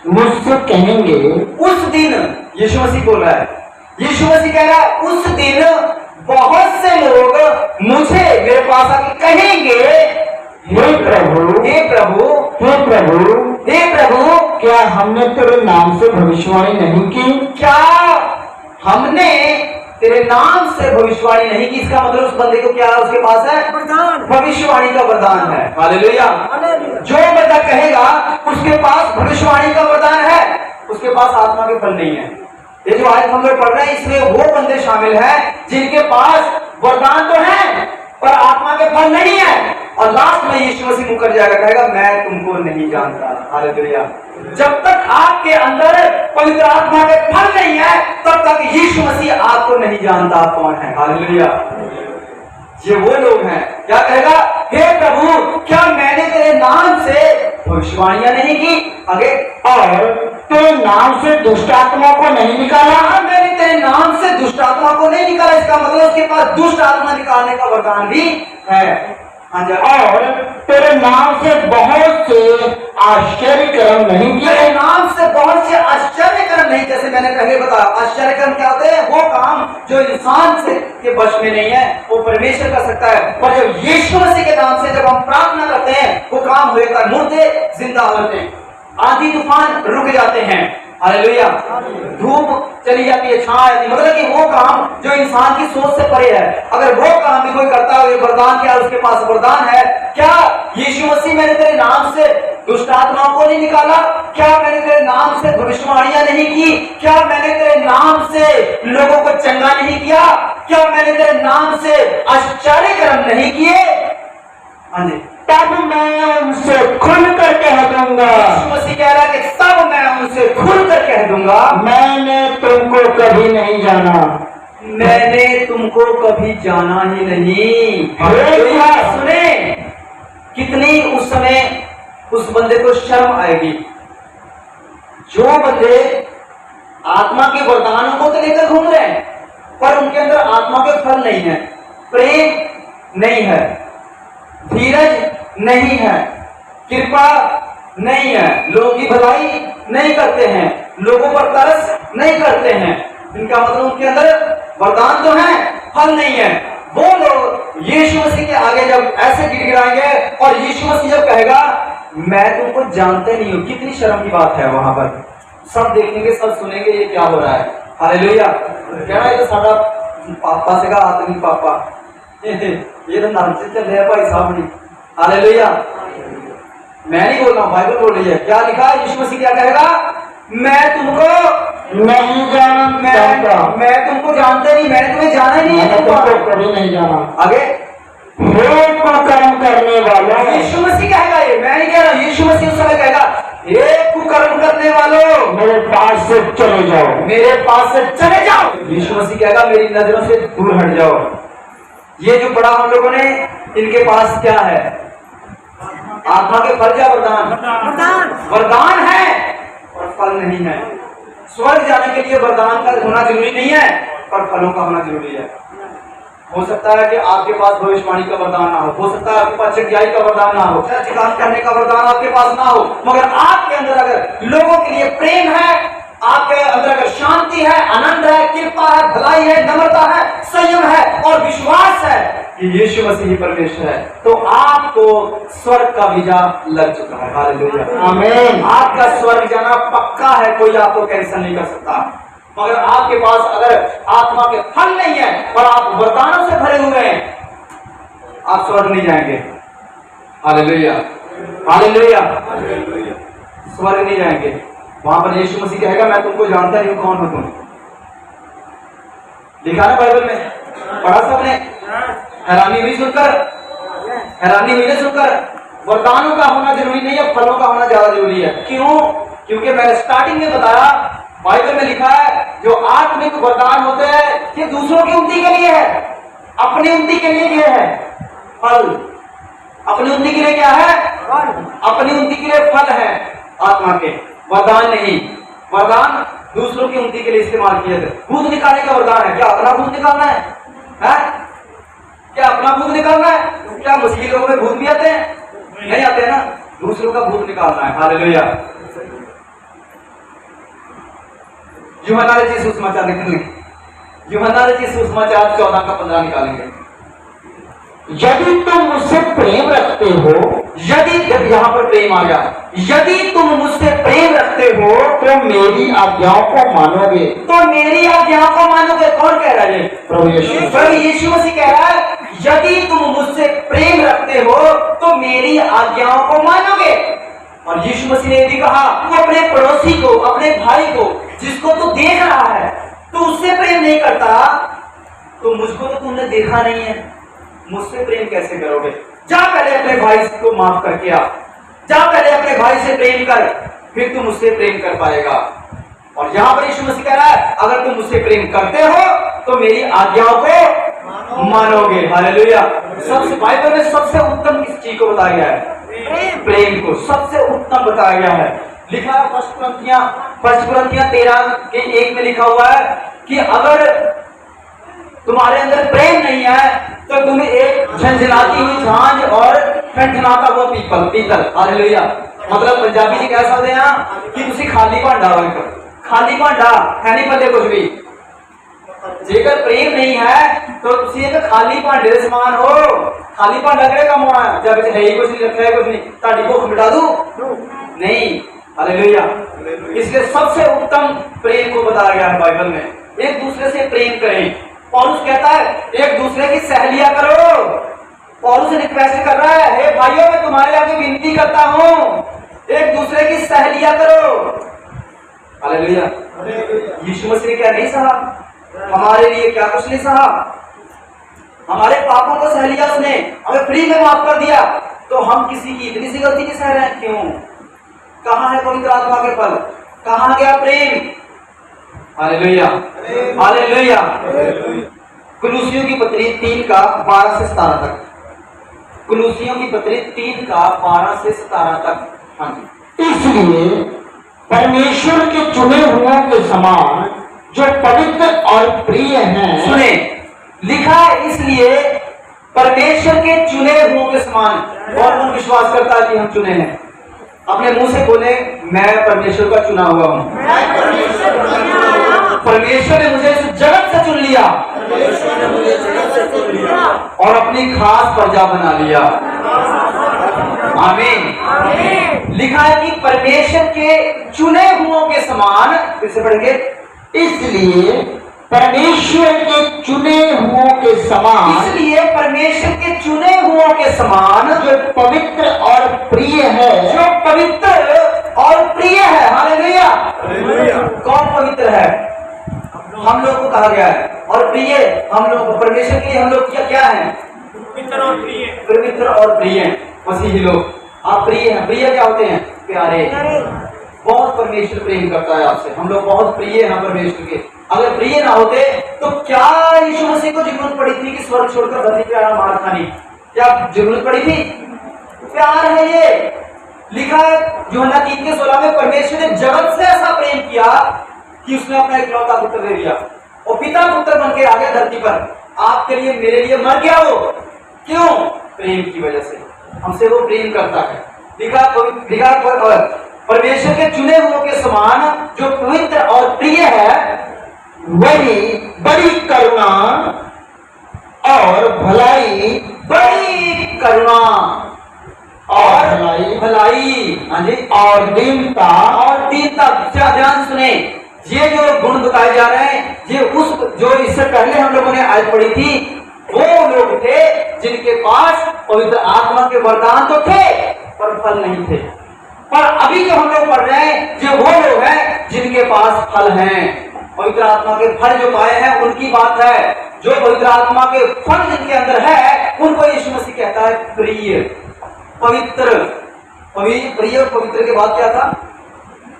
मुझसे कहेंगे, उस दिन यीशु मसीह बोल रहा है, यीशु मसीह कह रहा है उस दिन बहुत से लोग मुझे मेरे पास आके कहेंगे, हे प्रभु, क्या हमने तेरे नाम से भविष्यवाणी नहीं की? क्या हमने तेरे नाम से भविष्यवाणी नहीं की? इसका मतलब उस बंदे को क्या उसके पास है? वरदान, भविष्यवाणी का वरदान है। हालेलुया। जो बंदा कहेगा उसके पास भविष्यवाणी का वरदान है, उसके पास आत्मा के फल नहीं है। ये जो आज हम लोग पढ़ रहे हैं इसमें वो बंदे शामिल हैं जिनके पास वरदान तो है पर आत्मा के फल नहीं है। और लास्ट में यीशु मसीह मुकर जाएगा, कहेगा मैं तुमको नहीं जानता। हालेलुया। जब तक आपके अंदर पवित्र आत्मा के फल नहीं है तब तक यीशु मसीह आपको नहीं जानता आप कौन है। हालेलुया। ये वो लोग हैं, क्या कहेगा? हे प्रभु, क्या मैंने तेरे नाम से भविष्यवाणियां नहीं की? आगे। और तेरे नाम से दुष्ट आत्मा को नहीं निकाला? मैंने तेरे नाम से दुष्ट आत्मा को नहीं निकाला। इसका मतलब उसके पास दुष्ट आत्मा निकालने का वरदान भी है। और तेरे नाम से बहुत से आश्चर्य कर्म नहीं किए? तेरे नाम से बहुत से आश्चर्य कर्म नहीं, जैसे मैंने पहले बताया आश्चर्य कर्म क्या होते हैं? वो काम जो इंसान से के वश में नहीं है वो परमेश्वर कर सकता है। पर जब यीशु मसीह के नाम से जब हम प्रार्थना करते हैं वो काम हो जाता है, मुर्दे जिंदा होते हैं, आंधी तूफान रुक जाते हैं। हालेलुया। धूप चली जाती है, छां आती है, मतलब कि वो काम जो इंसान की सोच से परे है, अगर वो काम भी कोई करता है, वरदान क्या उसके पास वरदान है? क्या यीशु मसीह मैंने तेरे नाम से दुष्ट आत्माओं को नहीं निकाला? क्या मैंने तेरे नाम से भविष्यवाणियां नहीं की? क्या मैंने तेरे नाम से लोगों को चंगा नहीं किया? क्या मैंने तेरे नाम से आश्चर्य कर्म नहीं किए? हाँ जी। तब मैं उनसे खुल कर कह दूंगा, यीशु मसीह कह रहा है कि तब मैं उनसे खुल कर कह दूंगा, मैंने तुमको कभी नहीं जाना, मैंने तुमको कभी जाना ही नहीं। सुने कितनी उस समय उस बंदे को शर्म आएगी। जो बंदे आत्मा के वरदानों को तो लेकर घूम रहे हैं पर उनके अंदर आत्मा के फल नहीं है, प्रेम नहीं है, धीरज नहीं है, कृपा नहीं है, लोगों की भलाई नहीं करते हैं, लोगों पर तरस नहीं करते हैं, इनका मतलब उनके अंदर वरदान तो है फल नहीं है। वो लोग यीशु मसीह के आगे जब ऐसे गिड़गिड़ाएंगे और यीशु मसीह जब कहेगा मैं तुमको जानते नहीं हूं, कितनी शर्म की बात है। वहां पर सब देखेंगे, सब सुनेंगे ये क्या हो रहा है। हालेलुया। कहना ये तो साडा पापा से का आदमी पापा ये तो नाचे चल रहे भाई साहब ने। हालेलुया। मैं नहीं बोल रहा हूं, बाइबल बोल रही है। क्या लिखा है? यीशु मसीह क्या कहेगा? मैं तुमको नहीं जानता, मैं तुमको जानते नहीं, मैंने तुम्हें जाना ही नहीं है, तुमको कभी नहीं जाना। आगे हे कुकर्म करने वालों, यीशु मसीह कहेगा, ये मैं नहीं कह रहा हूं, यीशु मसीह उस समय कहेगा हे कुकर्म करने वालों मेरे पास से चले जाओ, मेरे पास से चले जाओ। यीशु मसीह कहेगा मेरी नजरों से दूर हट जाओ। ये जो पढ़ा हम लोगों ने, इनके पास क्या है? आत्मा के फल या वरदान? वरदान है और फल नहीं है। स्वर्ग जाने के लिए वरदान का होना जरूरी नहीं है, पर फलों का होना जरूरी है। हो सकता है कि आपके पास भविष्यवाणी का वरदान ना हो सकता है आपके पास चकियाई का वरदान ना हो, काम करने का वरदान आपके पास ना हो, मगर आपके अंदर अगर लोगों के लिए प्रेम है, आपके अंदर अगर शांति है, आनंद है, कृपा है, भलाई है, नम्रता है, संयम है और विश्वास है कि यीशु मसीह ही परमेश्वर है, तो आपको स्वर्ग का वीजा लग चुका है। हालेलुया, आमीन। आपका स्वर्ग जाना पक्का है, कोई आपको कैंसिल नहीं कर सकता। मगर आपके पास अगर आत्मा के फल नहीं है और आप वरदानों से भरे हुए हैं, आप स्वर्ग नहीं जाएंगे। हालेलुया, हालेलुया, स्वर्ग नहीं जाएंगे। वहां पर यीशु मसीह कहेगा मैं तुमको जानता नहीं हूं, कौन हो तुम। लिखा ना बाइबल में, पढ़ा सबने? हैरानी हुई सुनकर, हैरानी हुई ना सुनकर। वरदानों का होना जरूरी नहीं है, फलों का होना ज्यादा जरूरी है। क्यों? क्योंकि मैंने स्टार्टिंग में बताया, बाइबल में लिखा है जो आत्मिक वरदान होते हैं ये दूसरों की उन्नति के लिए है, अपनी उन्नति के लिए ये है फल। अपनी उन्नति के लिए क्या है? अपनी उन्नति के लिए फल है आत्मा के, वरदान नहीं। वरदान दूसरों की उन्नति के लिए इस्तेमाल किए थे। भूत निकालने का वरदान है, क्या अपना भूत निकालना है? क्या अपना भूत निकालना है? क्या मुश्किल लोगों में भूत भी आते हैं? नहीं आते ना, दूसरों का भूत निकालना है। हालेलुया। यूहन्ना रचित सुसमाचार निकलेंगे, यूहन्ना रचित सुसमाचार 14 का 15 निकालेंगे। यदि तुम मुझसे प्रेम रखते हो, यदि, जब यहां पर प्रेम आ गया, यदि तुम मुझसे प्रेम रखते हो तो मेरी आज्ञाओं को मानोगे। तो मेरी आज्ञाओं को मानोगे। कौन कह रहा है? प्रभु यीशु। प्रभु यीशु मसीह कह रहा है यदि तुम मुझसे प्रेम रखते हो तो मेरी आज्ञाओं को मानोगे। और यीशु मसीह ने यदि कहा तू अपने पड़ोसी को, अपने भाई को, जिसको तू देख रहा है, तू उससे प्रेम नहीं करता, तो मुझको तो तुमने देखा नहीं है, मुझसे प्रेम कैसे करोगे? जा पहले अपने भाई को माफ करके आ, जा पहले अपने भाई से प्रेम कर, फिर तुम मुझसे प्रेम कर पाएगा। और यहां पर यीशु मसीह कह रहा है अगर तुम मुझसे प्रेम करते हो तो मेरी आज्ञाओं को मानोगे। हालेलुया। सबसे बाइबल में सबसे उत्तम किस चीज को बताया गया है? प्रेम को सबसे उत्तम बताया गया है। लिखा है फर्स्ट कुरिन्थियां 13:1 में लिखा हुआ है कि अगर तुम्हारे अंदर प्रेम नहीं है तो तुम एक झंझनाती हुई झांझ और ठनठनाता हुआ पीतल। हालेलुया। मतलब पंजाबी जी कह सकते हैं कि तुसी खाली भांडा हो, खाली भांडा है नहीं पल्ले कुछ भी। जेकर प्रेम नहीं है तो तुसी एक खाली भांडे दे समान हो। खाली भांडा किहड़े काम आना है? जब है ही कुछ नहीं, रखा है कुछ नहीं, ताड़ी भूख मिटा दूं? नहीं। हालेलुया। इसलिए सबसे उत्तम प्रेम को बताया गया है बाइबल में, एक दूसरे से प्रेम करें। पौलुस कहता है एक दूसरे की सहेलिया करो। पौलुस रिक्वेस्ट कर रहा है, हे भाइयों मैं तुम्हारे आगे विनती करता हूं, एक दूसरे की सहेलिया करो। हालेलुया। यीशु मसीह ने क्या नहीं सहा? हमारे लिए क्या कुछ नहीं सहा? हमारे पापों को सह लिया उसने, हमें फ्री में माफ कर दिया, तो हम किसी की इतनी सी गलती नहीं सह रहे हैं? क्यों? कहां है पवित्र आत्मा के फल? कहां गया प्रेम? Hallelujah, hallelujah. कुलूसियों की पत्री 3 का 12 से 17 तक। कुलूसियों की पत्री 3 का 12 से 17 तक। हाँ जी। इसलिए परमेश्वर के चुने हुओं के समान जो पवित्र और प्रिय हैं, सुने, लिखा है इसलिए परमेश्वर के चुने हुओं के समान। और कौन विश्वास करता है कि हम चुने हैं? अपने मुंह से बोले मैं परमेश्वर का चुना हुआ हूं। परमेश्वर ने मुझे इस जगत से चुन लिया। और अपनी खास प्रजा बना लिया। आमीन। लिखा है कि परमेश्वर के चुने हुओं के समान, फिर से पढ़ेंगे, इसलिए परमेश्वर के चुने हुओं के समान, इसलिए परमेश्वर के चुने हुओं के समान जो पवित्र और प्रिय है, जो पवित्र और प्रिय है। हालेलुया। कौन पवित्र है? हम लोग को कहा गया है, और प्रिय हम लोग, परमेश्वर के लिए हम लोग क्या है? पवित्र और प्रिय। पवित्र और प्रिय मसीही लोग। आप प्रिय हैं। प्रिय क्या होते हैं? प्यारे। बहुत परमेश्वर प्रेम करता है आपसे। हम लोग बहुत प्रिय हैं परमेश्वर के। अगर प्रिय ना होते तो क्या यीशु मसीह को जरूरत पड़ी थी कि स्वर्ग छोड़कर धरती पे आना, मार खानी? क्या जरूरत पड़ी थी? प्यार है ये। लिखा है यूहन्ना 3:16 में, परमेश्वर ने जगत से ऐसा प्रेम किया कि उसने अपना इकलौता पुत्र दे दिया, और पिता पुत्र बन के आ गया धरती पर। आपके लिए, मेरे लिए मर गया वो। क्यों? प्रेम की वजह से। हमसे वो प्रेम करता है। लिखा परमेश्वर के चुने हुओं के समान जो पवित्र और प्रिय है, वही बड़ी करुणा और भलाई, बड़ी करुणा और भलाई, हाँ जी, और दीनता। और दीनता। ध्यान सुने, ये जो गुण बताए जा रहे हैं, ये उस जो इससे पहले हम लोगों ने आयत पढ़ी थी, वो लोग थे जिनके पास पवित्र आत्मा के वरदान तो थे पर फल नहीं थे। पर अभी जो हम लोग पढ़ रहे हैं, ये वो लोग हैं जिनके पास फल हैं। पवित्र आत्मा के फल जो पाए हैं उनकी बात है। जो पवित्र आत्मा के फल जिनके अंदर है, उनको यीशु मसीह कहता है प्रिय, पवित्र। प्रिय और पवित्र के बाद क्या था?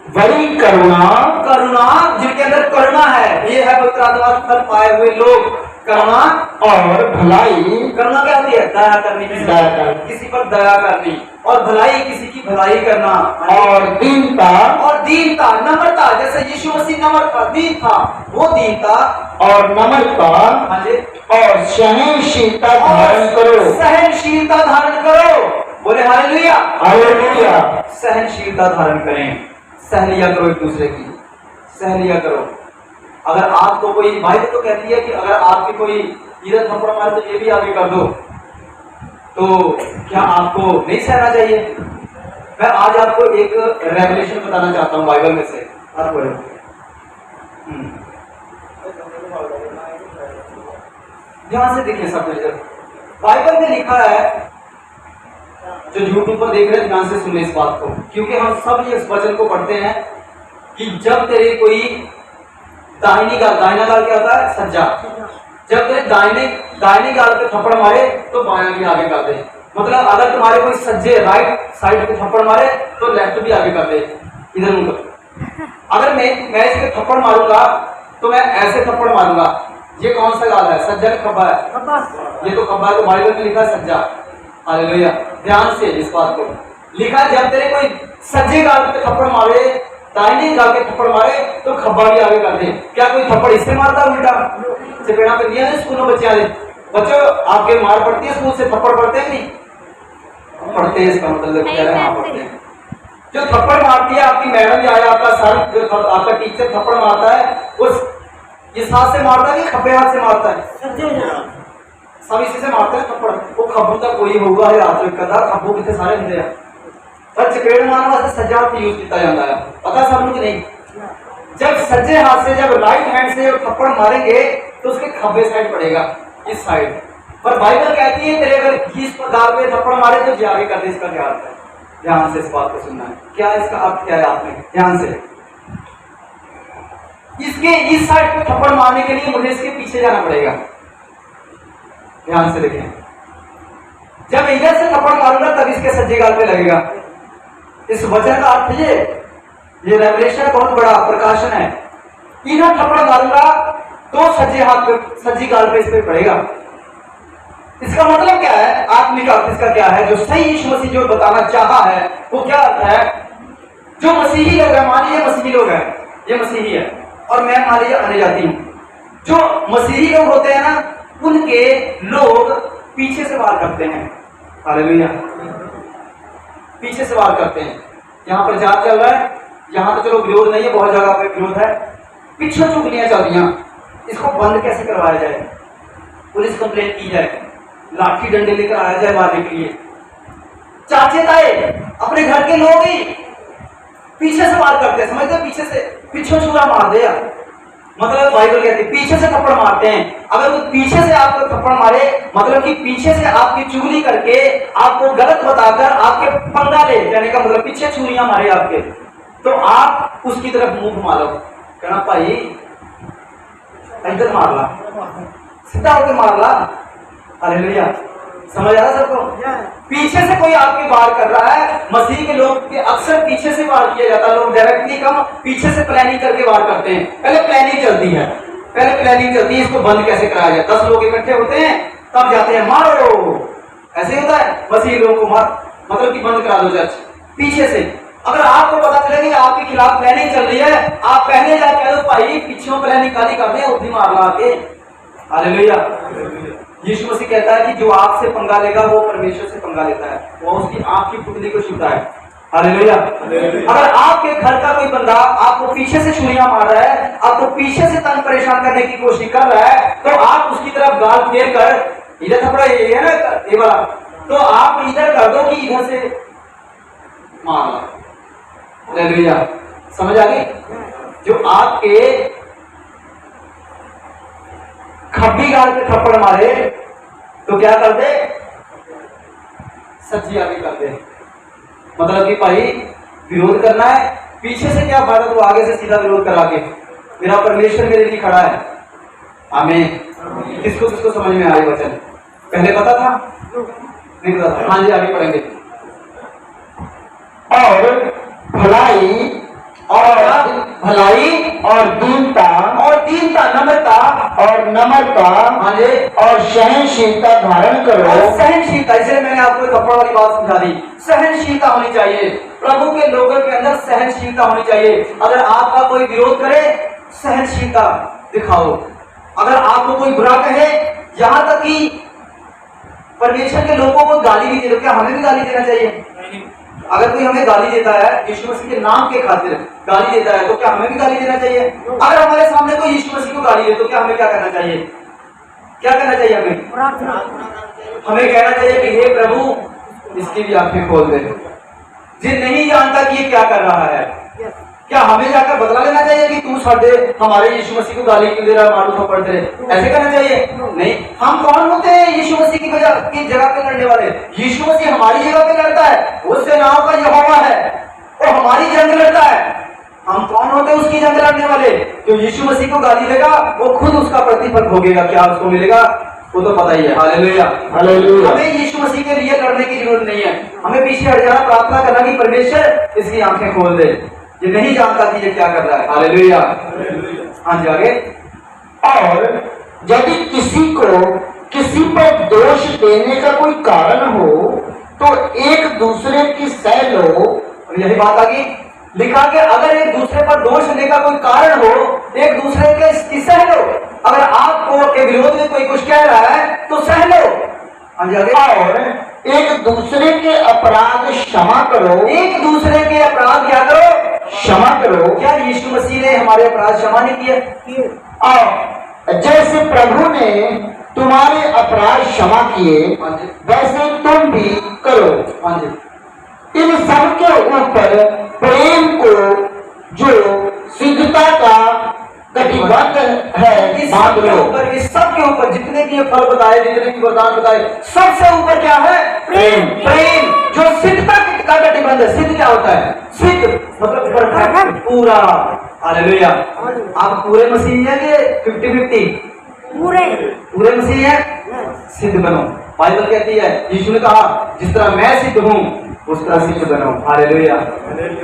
बड़ी करुणा। करुणा, जिनके अंदर करुणा है, ये है पवित्र आत्मा के फल पाए हुए लोग। करुणा और भलाई। करुणा क्या होती है? दया करनी, किसी पर दया करनी। और भलाई, किसी की भलाई करना। और दीनता। और दीनता, नम्रता। जैसे यीशु मसीह नम्र था, दीन था, वो दीनता और नम्रता। हाँ जी। और सहनशीलता धारण करो। सहनशीलता धारण करो। बोले हालेलुया। हालेलुया। सहनशीलता धारण करें। सह लिया करो एक दूसरे की, सह लिया करो। अगर आपको कोई, बाइबल तो कहती है कि अगर आपकी कोई इधर थप्पड़ मारे तो ये भी आगे कर दो, तो क्या आपको नहीं सहना चाहिए? मैं आज आपको एक रेवलेशन बताना चाहता हूँ बाइबल में से। आप बोलो। ध्यान से देखिए सब जगह बाइबल में लिखा है। जो यूट्यूब पर देख रहे हैं ध्यान से सुने इस बात को, क्योंकि हम सब ये इस वचन को पढ़ते हैं कि जब तेरे कोई दाहिना गाल क्या होता है? सज्जा। जब तेरे दाहिने गाल पे थप्पड़ मारे तो बायां भी आगे कर दे। मतलब अगर तुम्हारे कोई सज्जे राइट साइड पे थप्पड़ मारे तो लेफ्ट भी आगे कर दे, इधर मुंह। अगर मैं इस पे थप्पड़ मारूंगा तो मैं ऐसे थप्पड़ मारूंगा। ये कौन सा गाल है? सज्जा कि खब्बा है? ये तो खब्बा है। तो बाइबल में लिखा है सज्जा। हालेलुया। ध्यान से इस बात को लिखा, जब तेरे कोई सज्जे गाल पे थप्पड़ मारे, दाहिने गाल पे थप्पड़ मारे तो खब्बा भी आगे कर दे। क्या कोई थप्पड़ इससे मारता उल्टा? चपेड़ा पे दिया है स्कूलों बच्चों आपके मार पड़ती है स्कूल से? थप्पड़ पड़ते हैं नहीं? पढ़ते हैं, इसका मतलब कह रहे हैं हाँ पढ़ते हैं। जो थप्पड़ मारती है आपकी मैडम या आपका सर, जो आपका टीचर थप्पड़ मारता है, उस इस हाथ से मारता है कि खब्बे हाथ से मारता है? सब इसी से मारते हैं थप्पड़। वो खब्बों तक कोई होगा है हाथ में कदा, खब्बों कितने सारे होते हैं। पर चपेड़ मारने वास्ते सज्जा हाथ यूज किया जाता है, पता सबको कि नहीं? जब सज्जे हाथ से, जब राइट हैंड से थप्पड़ मारेंगे तो उसके खब्बे साइड पड़ेगा, इस साइड। पर बाइबल कहती है तेरे अगर इस गाल पे थप्पड़ मारे तो जी आगे कर दे। इसका क्या अर्थ है? ध्यान से इस बात को सुनना है। क्या इसका अर्थ क्या है आपने? ध्यान से। इसके इस साइड पे थप्पड़ मारने के लिए मुझे इसके पीछे जाना पड़ेगा। ध्यान से देखें, जब इधर से थप्पड़ मारूंगा तब इसके सज्जे गाल पे लगेगा। इस वचन का अर्थ ये रेवलेशन बहुत बड़ा प्रकाशन है। इधर थप्पड़ मारूंगा तो सज्जे हाथ पे, सज्जी गाल पे इस पे पड़ेगा। इसका मतलब क्या है? आत्मिक अर्थ इसका क्या है? जो सही यीशु मसीह जो बताना चाहा है वो क्या अर्थ है? जो मसीही लोग है, मान लीजिए मसीही लोग है, ये मसीही है और मैं मान लीजिए आने जाती हूँ। जो मसीही लोग होते हैं ना, उनके लोग पीछे से वार करते हैं। हालेलुया। पीछे से वार करते हैं। यहाँ पर जाप चल रहा है, यहाँ तो चलो विरोध नहीं है, बहुत जगह पे विरोध है, पीछे चुगलियां चल रही हैं। इसको बंद कैसे करवाया जाए? पुलिस कंप्लेंट की जाए, लाठी डंडे लेकर आया जाए मारने के लिए। चाचे ताए अपने घर के लोग ही पीछे से वार करते हैं, समझते हैं, पीछे से पीछे छुरा मार दे यार। मतलब बाइबल कहती है पीछे से थप्पड़ मारते हैं। अगर वो पीछे से आपको थप्पड़ मारे मतलब कि पीछे से आपकी चुगली करके आपको गलत बताकर आपके पंगा ले, कहने का मतलब पीछे छुरियां मारे आपके, तो आप उसकी तरफ मुंह घुमा लो, कहना भाई इधर मार ला, सीधा होकर मार ला। हालेलुया, समझ आ रहा सबको? पीछे से कोई आपके वार कर रहा है, मसीह के लोग के अक्सर पीछे से वार किया जाता है। लोग डायरेक्टली कम, पीछे से प्लानिंग करके वार करते हैं। पहले प्लानिंग चलती है, इसको बंद कैसे कराया जाए। 10 लोग इकट्ठे होते हैं तब जाते हैं मारो, ऐसे होता है। मसीह लोगों को मार मतलब कि बंद करा दो चर्च पीछे से। अगर आपको पता चले कि आपके खिलाफ प्लानिंग चल रही है, आप पहले जाके कह दो भाई पीछे प्लानिंग काली कर दे, उतनी मार ला के। हालेलुया। यीशु मसीह कहता है कि जो आपसे पंगा लेगा वो परमेश्वर से पंगा लेता है, वो उसकी आंख की पुतली को छूता है। हालेलुया। अगर आपके घर का कोई बंदा आपको पीछे से छुरियां मार रहा है, आपको पीछे से तंग परेशान करने की कोशिश कर रहा है, तो आप उसकी तरफ गाल फेर कर इधर थपड़ा ये है ना ये वाला, तो आप इधर कर दो कि इधर से मार लो। हालेलुया, समझ आ गई? जो आपके खब्बी गाल पे थप्पड़ मारे तो क्या कर दे, सच्ची आगे कर दे। मतलब कि भाई विरोध करना है, पीछे से क्या फायदा, तो आगे से सीधा विरोध करा के, मेरा परमेश्वर मेरे लिए खड़ा है। आमीन। किसको किसको समझ में आए वचन? पहले पता था? नहीं पता था? हाँ जी, आगे पढ़ेंगे। और भलाई और दीनता नम्रता हाँ जी, और सहनशीलता धारण करो। और सहनशीलता, इसलिए मैंने आपको थप्पड़ वाली बात समझा दी। सहनशीलता होनी चाहिए, प्रभु के लोगों के अंदर सहनशीलता होनी चाहिए। अगर आपका कोई विरोध करे, सहनशीलता दिखाओ। अगर आपको कोई बुरा कहे, यहाँ तक कि परमेश्वर के लोगों को गाली भी दे दो, क्या हमें भी गाली देना चाहिए? अगर कोई हमें गाली देता है, यीशु मसीह के नाम के खातिर गाली देता है, तो क्या हमें भी गाली देना चाहिए? अगर हमारे सामने कोई यीशु मसीह को गाली दे तो क्या हमें क्या करना चाहिए? क्या करना चाहिए हमें? हमें कहना चाहिए कि हे प्रभु इसकी भी आंखें खोल दे। जिन नहीं जानता कि ये क्या कर रहा है, क्या हमें जाकर बदला लेना चाहिए कि तू साढ़े हमारे यीशु मसीह को गाली क्यों दे रहा है, मारू थप्पड़ दे? ऐसे करना चाहिए? नहीं। हम कौन होते हैं यीशु मसीह की जगह पे लड़ने वाले? यीशु मसीह हमारी जगह पे लड़ता है, वो सेनाओं का यहोवा है, वो हमारी जंग लड़ता है। हम कौन होते हैं उसकी जंग लड़ने वाले? जो यीशु मसीह को गाली देगा वो खुद उसका प्रतिफल भोगेगा। क्या उसको मिलेगा वो तो पता ही है। Hallelujah, hallelujah. हमें यीशु मसीह के लिए लड़ने की जरूरत नहीं है, हमें पीछे हट जाना, प्रार्थना करना कि परमेश्वर इसकी आंखें खोल दे, ये नहीं जानता कि ये क्या कर रहा है। हालेलुया। हाँ जी, आगे। और यदि किसी को किसी पर दोष देने का कोई कारण हो तो एक दूसरे की सह लो। यही बात आ गई, लिखा कि अगर एक दूसरे पर दोष देने का कोई कारण हो, एक दूसरे के सह लो। अगर आपको के विरोध में कोई कुछ कह रहा है तो सह लो। हाँ जी, आगे। और एक दूसरे के अपराध क्षमा करो। एक दूसरे के अपराध क्या करो? क्षमा करो। क्या यीशु मसीह ने हमारे अपराध क्षमा नहीं किए? और जैसे प्रभु ने तुम्हारे अपराध क्षमा किए वैसे तुम भी करो। हाँ जी। इन सब के ऊपर प्रेम को जो सिद्धता का कटिबद्ध है बांध लो। इस सब के ऊपर जितने भी फल बताए, जितने भी वरदान बताए, सबसे ऊपर क्या है? प्रेम। प्रेम जो सिद्धता का कटिबद्ध है। सिद्ध क्या होता है? सिद्ध मतलब परफेक्ट, पूरा। हालेलुया। आप पूरे मसीह हैं कि 50-50? पूरे मसीह हैं, सिद्ध बनो। बाइबल कहती है, यीशु ने कहा जिस तरह मैं सिद्ध हूं उस तरह सिद्ध बनो। हालेलुया।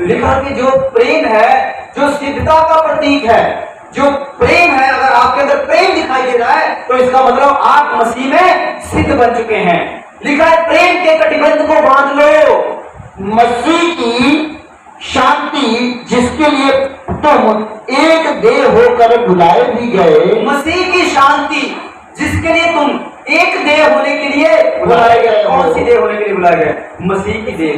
लिखा कि जो प्रेम है, जो सिद्धता का प्रतीक है, जो प्रेम है, अगर आपके अंदर प्रेम दिखाई दे रहा है तो इसका मतलब आप मसीह में सिद्ध बन चुके हैं। लिखा है प्रेम के कटिबंध को बांध लो। मसीह की शांति जिसके लिए तुम एक देह होकर बुलाए भी गए। मसीह की शांति जिसके लिए तुम एक देह होने के लिए बुलाए गए। कौन सी देह होने के लिए बुलाए गए? मसीह की देह,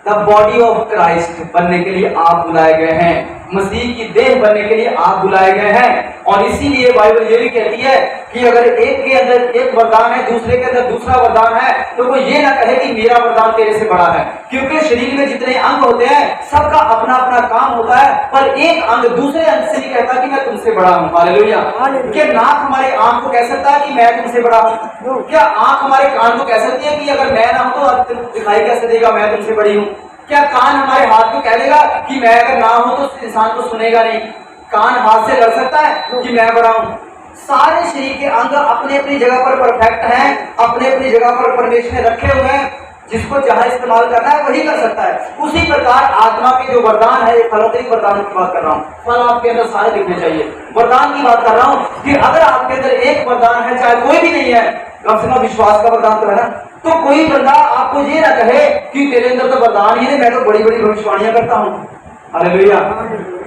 द बॉडी ऑफ क्राइस्ट बनने के लिए आप बुलाए गए हैं। मसीह की देह बनने के लिए आप बुलाए गए हैं। और इसीलिए बाइबल ये भी कहती है कि अगर एक के अंदर एक वरदान है, दूसरे के अंदर दूसरा वरदान है, तो कोई ये ना कहे कि मेरा वरदान तेरे से बड़ा है। क्योंकि शरीर में जितने अंग होते हैं सबका अपना अपना काम होता है, पर एक अंग दूसरे अंग से नहीं कहता कि मैं तुमसे बड़ा हूँ। हालेलुया। क्या नाक हमारे आंख को कह सकता है कि मैं तुमसे बड़ा हूँ? क्या आंख हमारे कान को कह सकती है कि अगर मैं ना हूं तो दिखाई कैसे देगा मैं तुमसे बड़ी हूँ? क्या कान हमारे हाथ को कह देगा कि मैं अगर ना हूं तो इंसान को सुनेगा नहीं? कान हाथ से लड़ सकता है कि मैं बड़ा हूं? सारे शरीर के अंग अपने अपनी जगह पर परफेक्ट हैं, अपने अपनी जगह पर परमेश्वर ने रखे हुए हैं। जिसको जहां इस्तेमाल करना है वही कर सकता है। उसी प्रकार आत्मा के जो वरदान है, ये फलोत्तरी वरदान की बात कर रहा हूँ। फल आपके अंदर सारे दिखने चाहिए। वरदान की बात कर रहा हूँ कि अगर आपके अंदर एक वरदान है, चाहे कोई भी नहीं है, कम से कम विश्वास का वरदान तो है ना, तो कोई बंदा आपको ये ना कहे कि तेरे अंदर तो वरदान ही नहीं, मैं तो बड़ी बड़ी भविष्यवाणियां करता हूँ। हालेलुया।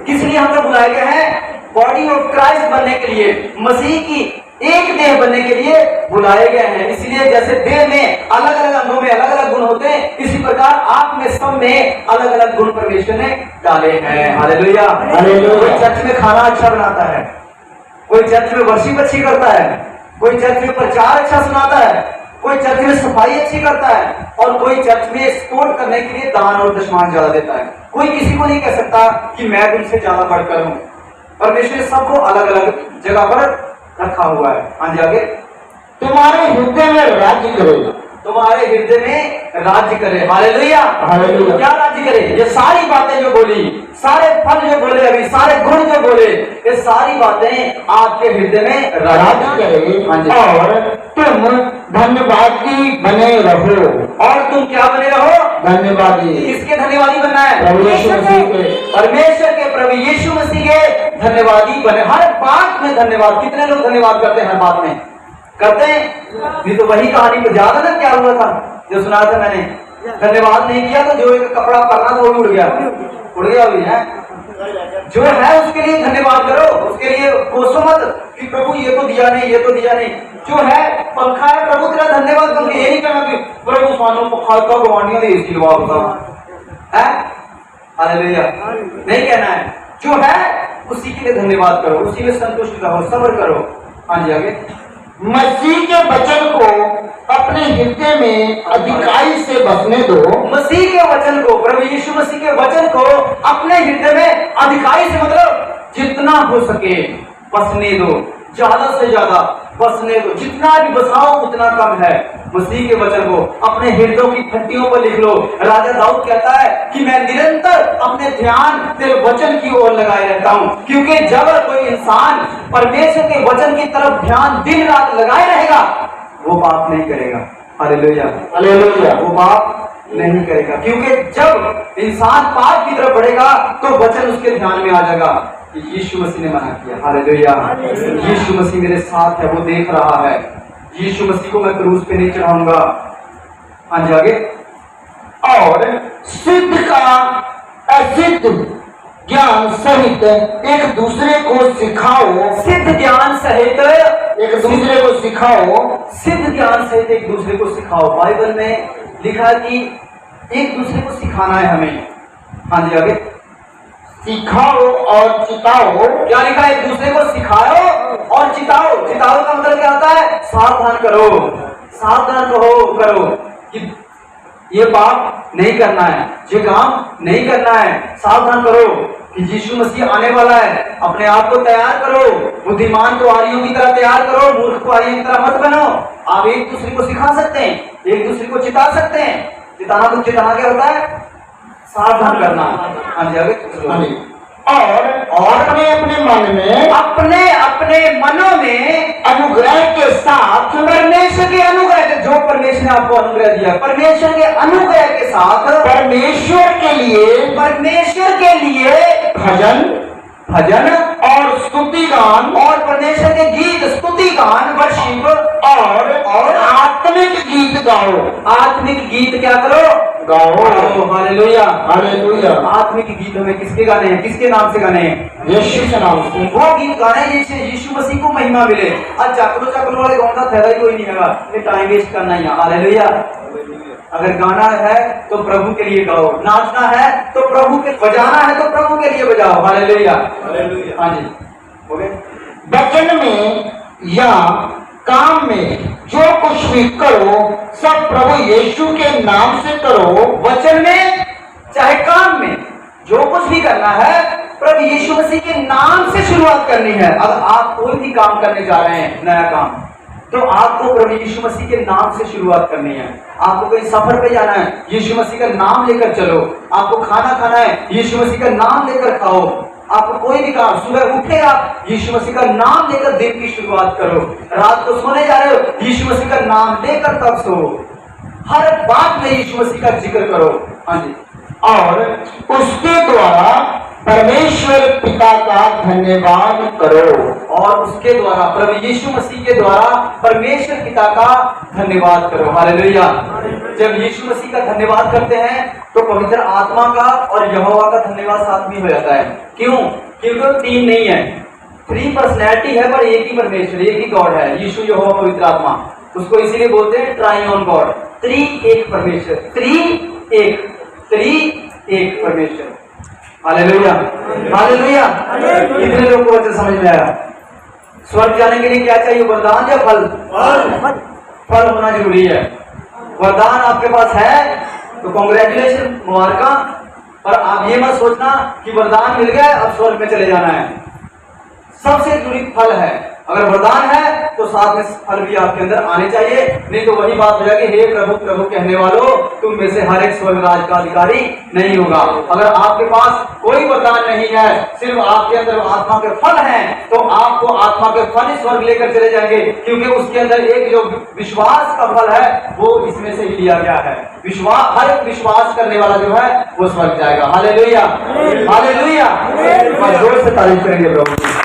किस लिए हम लोग बुलाए गए हैं? बॉडी ऑफ क्राइस्ट बनने के लिए, मसीह की एक देह बनने के लिए बुलाए गए हैं। इसलिए जैसे देह में अलग अलग अंगों में अलग अलग गुण होते हैं, इसी प्रकार आप में सब में अलग अलग गुण परमेश्वर ने डाले हैं। हालेलुया। कोई चर्च में खाना अच्छा बनाता है, कोई चर्च में वर्शिप अच्छी करता है, कोई चर्च में प्रचार अच्छा सुनाता है, कोई चर्च में सफाई अच्छी करता है, और कोई चर्च में सपोर्ट करने के लिए दान और दशमान ज्यादा देता है। कोई किसी को नहीं कह सकता कि मैं तुमसे ज्यादा बढ़कर हूं। परमेश्वर ने सबको अलग अलग जगह पर रखा हुआ है। हाँ जी, आगे। तुम्हारे हृदय में राज्य करे, तुम्हारे हृदय में राज्य करे। हालेलुया। हालेलुया। क्या राज्य करे? ये सारी बातें जो बोली, सारे फल जो बोले अभी, सारे गुण जो बोले, ये सारी बातें आपके हृदय में राज्य करे। हाँ जी। और तुम धन्यवादी बने रहो। और तुम क्या बने रहो? धन्यवादी। किसके धन्यवादी बनना है? प्रभु यीशु मसीह के। परमेश्वर के, प्रभु यीशु मसीह के धन्यवादी बने। हर बात में धन्यवाद। कितने लोग धन्यवाद करते हैं? हर बात में करते हैं। ये तो वही कहानी को याद है ना, क्या हुआ था जो सुना था मैंने? धन्यवाद नहीं किया तो जो एक कपड़ा पहना था वो भी उड़ गया भी है। जो है उसके लिए धन्यवाद करो, उसके लिए कोसो मत कि प्रभु ये तो दिया नहीं, ये तो दिया नहीं। जो है पंखा है, प्रभु तेरा धन्यवाद करो। ये नहीं कहना कि प्रभु सानू पंखा का गवानियों ने एसी लगा होता है। हालेलुया। नहीं कहना है। जो है उसी के लिए धन्यवाद करो, उसी में संतुष्ट रहो, सब्र करो। हाँ जी, आगे। मसीह के वचन को अपने हृदय में अधिकाई से बसने दो। मसीह के वचन को, प्रभु यीशु मसीह के वचन को अपने हृदय में अधिकाई से मतलब जितना हो सके बसने दो, ज्यादा से ज्यादा बसने दो। जितना भी बसाओ उतना कम है। मसीह के वचन को अपने हृदयों की फट्टियों पर लिख लो। राजा दाऊद कहता है कि मैं निरंतर अपने ध्यान तेरे वचन की ओर लगाए रहता हूँ। क्योंकि जब कोई इंसान परमेश्वर के वचन की तरफ ध्यान दिन रात लगाए रहेगा, वो पाप नहीं करेगा। हालेलुया। हालेलुया। वो पाप नहीं करेगा। क्योंकि जब इंसान पाप की तरफ बढ़ेगा तो वचन उसके ध्यान में आ जाएगा कि यीशु मसीह ने मना किया। हालेलुया। यीशु मसीह मेरे साथ है, वो देख रहा है। यीशु मसीह को मैं क्रूस पे नहीं चढ़ाऊंगा। हाँ जी, आगे। और सिद्ध का असिद्ध ज्ञान सहित एक दूसरे को सिखाओ। सिद्ध ज्ञान सहित एक दूसरे को सिखाओ। सिद्ध ज्ञान सहित एक दूसरे को सिखाओ। बाइबल में लिखा है कि एक दूसरे को सिखाना है हमें। हाँ जी, आगे। सिखाओ और चिताओ। क्या लिखा है? एक दूसरे को सिखाओ और चिताओ। चिताओ का मतलब क्या होता है? सावधान करो, सावधान करो कि ये पाप नहीं करना है, ये काम नहीं करना है। सावधान करो कि यीशु मसीह आने वाला है। अपने आप को तैयार करो। बुद्धिमान कुआरियों की तरह तैयार करो, मूर्ख कुआरियों की तरह मत बनो। आप एक दूसरे को सिखा सकते हैं, एक दूसरे को चिता सकते हैं। चिताना तो चिताना क्या होता है? सावधान करना। हाँ जी, आगे। और अपने अपने मन में, अपने मनों में अनुग्रह के साथ, परमेश्वर के अनुग्रह के, जो परमेश्वर ने आपको अनुग्रह दिया, परमेश्वर के अनुग्रह के साथ परमेश्वर के लिए भजन और स्तुति गान, और परमेश्वर के गीत, स्तुति गान, वर्शिप और आत्मिक गीत गाओ। आत्मिक गीत क्या करो? गाओ। हालेलुया। हालेलुया। आत्मिक गीत हमें किसके गाने हैं? किसके नाम से गाने हैं? यीशु के नाम से। वो गीत गाने जिससे यीशु मसीह को महिमा मिले। आज चाकलो वाले गाँव का फायदा ही कोई नहीं होगा, ये टाइम वेस्ट करना ही है। हालेलुया। अगर गाना है तो प्रभु के लिए गाओ, नाचना है तो प्रभु के, बजाना है तो प्रभु के लिए बजाओ। हालेलुया। हाँ जी, हो गए। वचन में या काम में जो कुछ भी करो सब प्रभु यीशु के नाम से करो। वचन में चाहे काम में जो कुछ भी करना है प्रभु यीशु मसीह के नाम से शुरुआत करनी है। अगर आप कोई भी काम करने जा रहे हैं, नया काम, तो आपको प्रभु यीशु मसीह के नाम से शुरुआत करनी है। आपको कहीं सफर पे जाना है, यीशु मसीह का नाम लेकर चलो। आपको खाना खाना है, यीशु मसीह का नाम लेकर खाओ। आपको कोई भी काम, सुबह उठे आप यीशु मसीह का नाम लेकर दिन की शुरुआत करो। रात को सोने जा रहे हो, यीशु मसीह का नाम लेकर तब सो। हर बात में यीशु मसीह का जिक्र करो। हाँ जी। और उसके द्वारा परमेश्वर पिता का धन्यवाद करो। और उसके द्वारा, प्रभु यीशु मसीह के द्वारा परमेश्वर पिता का धन्यवाद करो। हालेलुया। जब यीशु मसीह का धन्यवाद करते हैं तो पवित्र आत्मा का और यहोवा का धन्यवाद साथ में हो जाता है। क्यों? क्योंकि वो तीन नहीं है, 3 पर्सनैलिटी है पर एक ही परमेश्वर, एक ही गॉड है, यीशु, यहोवा, पवित्र आत्मा। उसको इसीलिए बोलते हैं ट्राइऑन गॉड, 3 एक परमेश्वर, 3 एक परमेश्वर। Hallelujah, hallelujah. कितने लोग को वचन समझ में आया? स्वर्ग जाने के लिए क्या चाहिए, वरदान या फल? फल होना जरूरी है। वरदान आपके पास है तो कॉन्ग्रेचुलेशन, मुबारक। और आप ये मत सोचना कि वरदान मिल गया अब स्वर्ग में चले जाना है। सबसे जरूरी फल है। अगर वरदान है तो साथ में फल भी आपके अंदर आने चाहिए, नहीं तो वही बात हो जाएगी, हे प्रभु प्रभु कहने वालों, तुम में से हर एक स्वर्ग राज का अधिकारी नहीं होगा। अगर आपके पास कोई वरदान नहीं है, सिर्फ आपके अंदर आत्मा के फल हैं, तो आपको आत्मा के फल ही स्वर्ग लेकर चले जाएंगे। क्योंकि उसके अंदर एक जो विश्वास का फल है वो इसमें से ही लिया गया है। विश्वास, हर एक विश्वास करने वाला जो है वो स्वर्ग जाएगा। Hallelujah, hallelujah. जोर से तारीफ करेंगे प्रभु।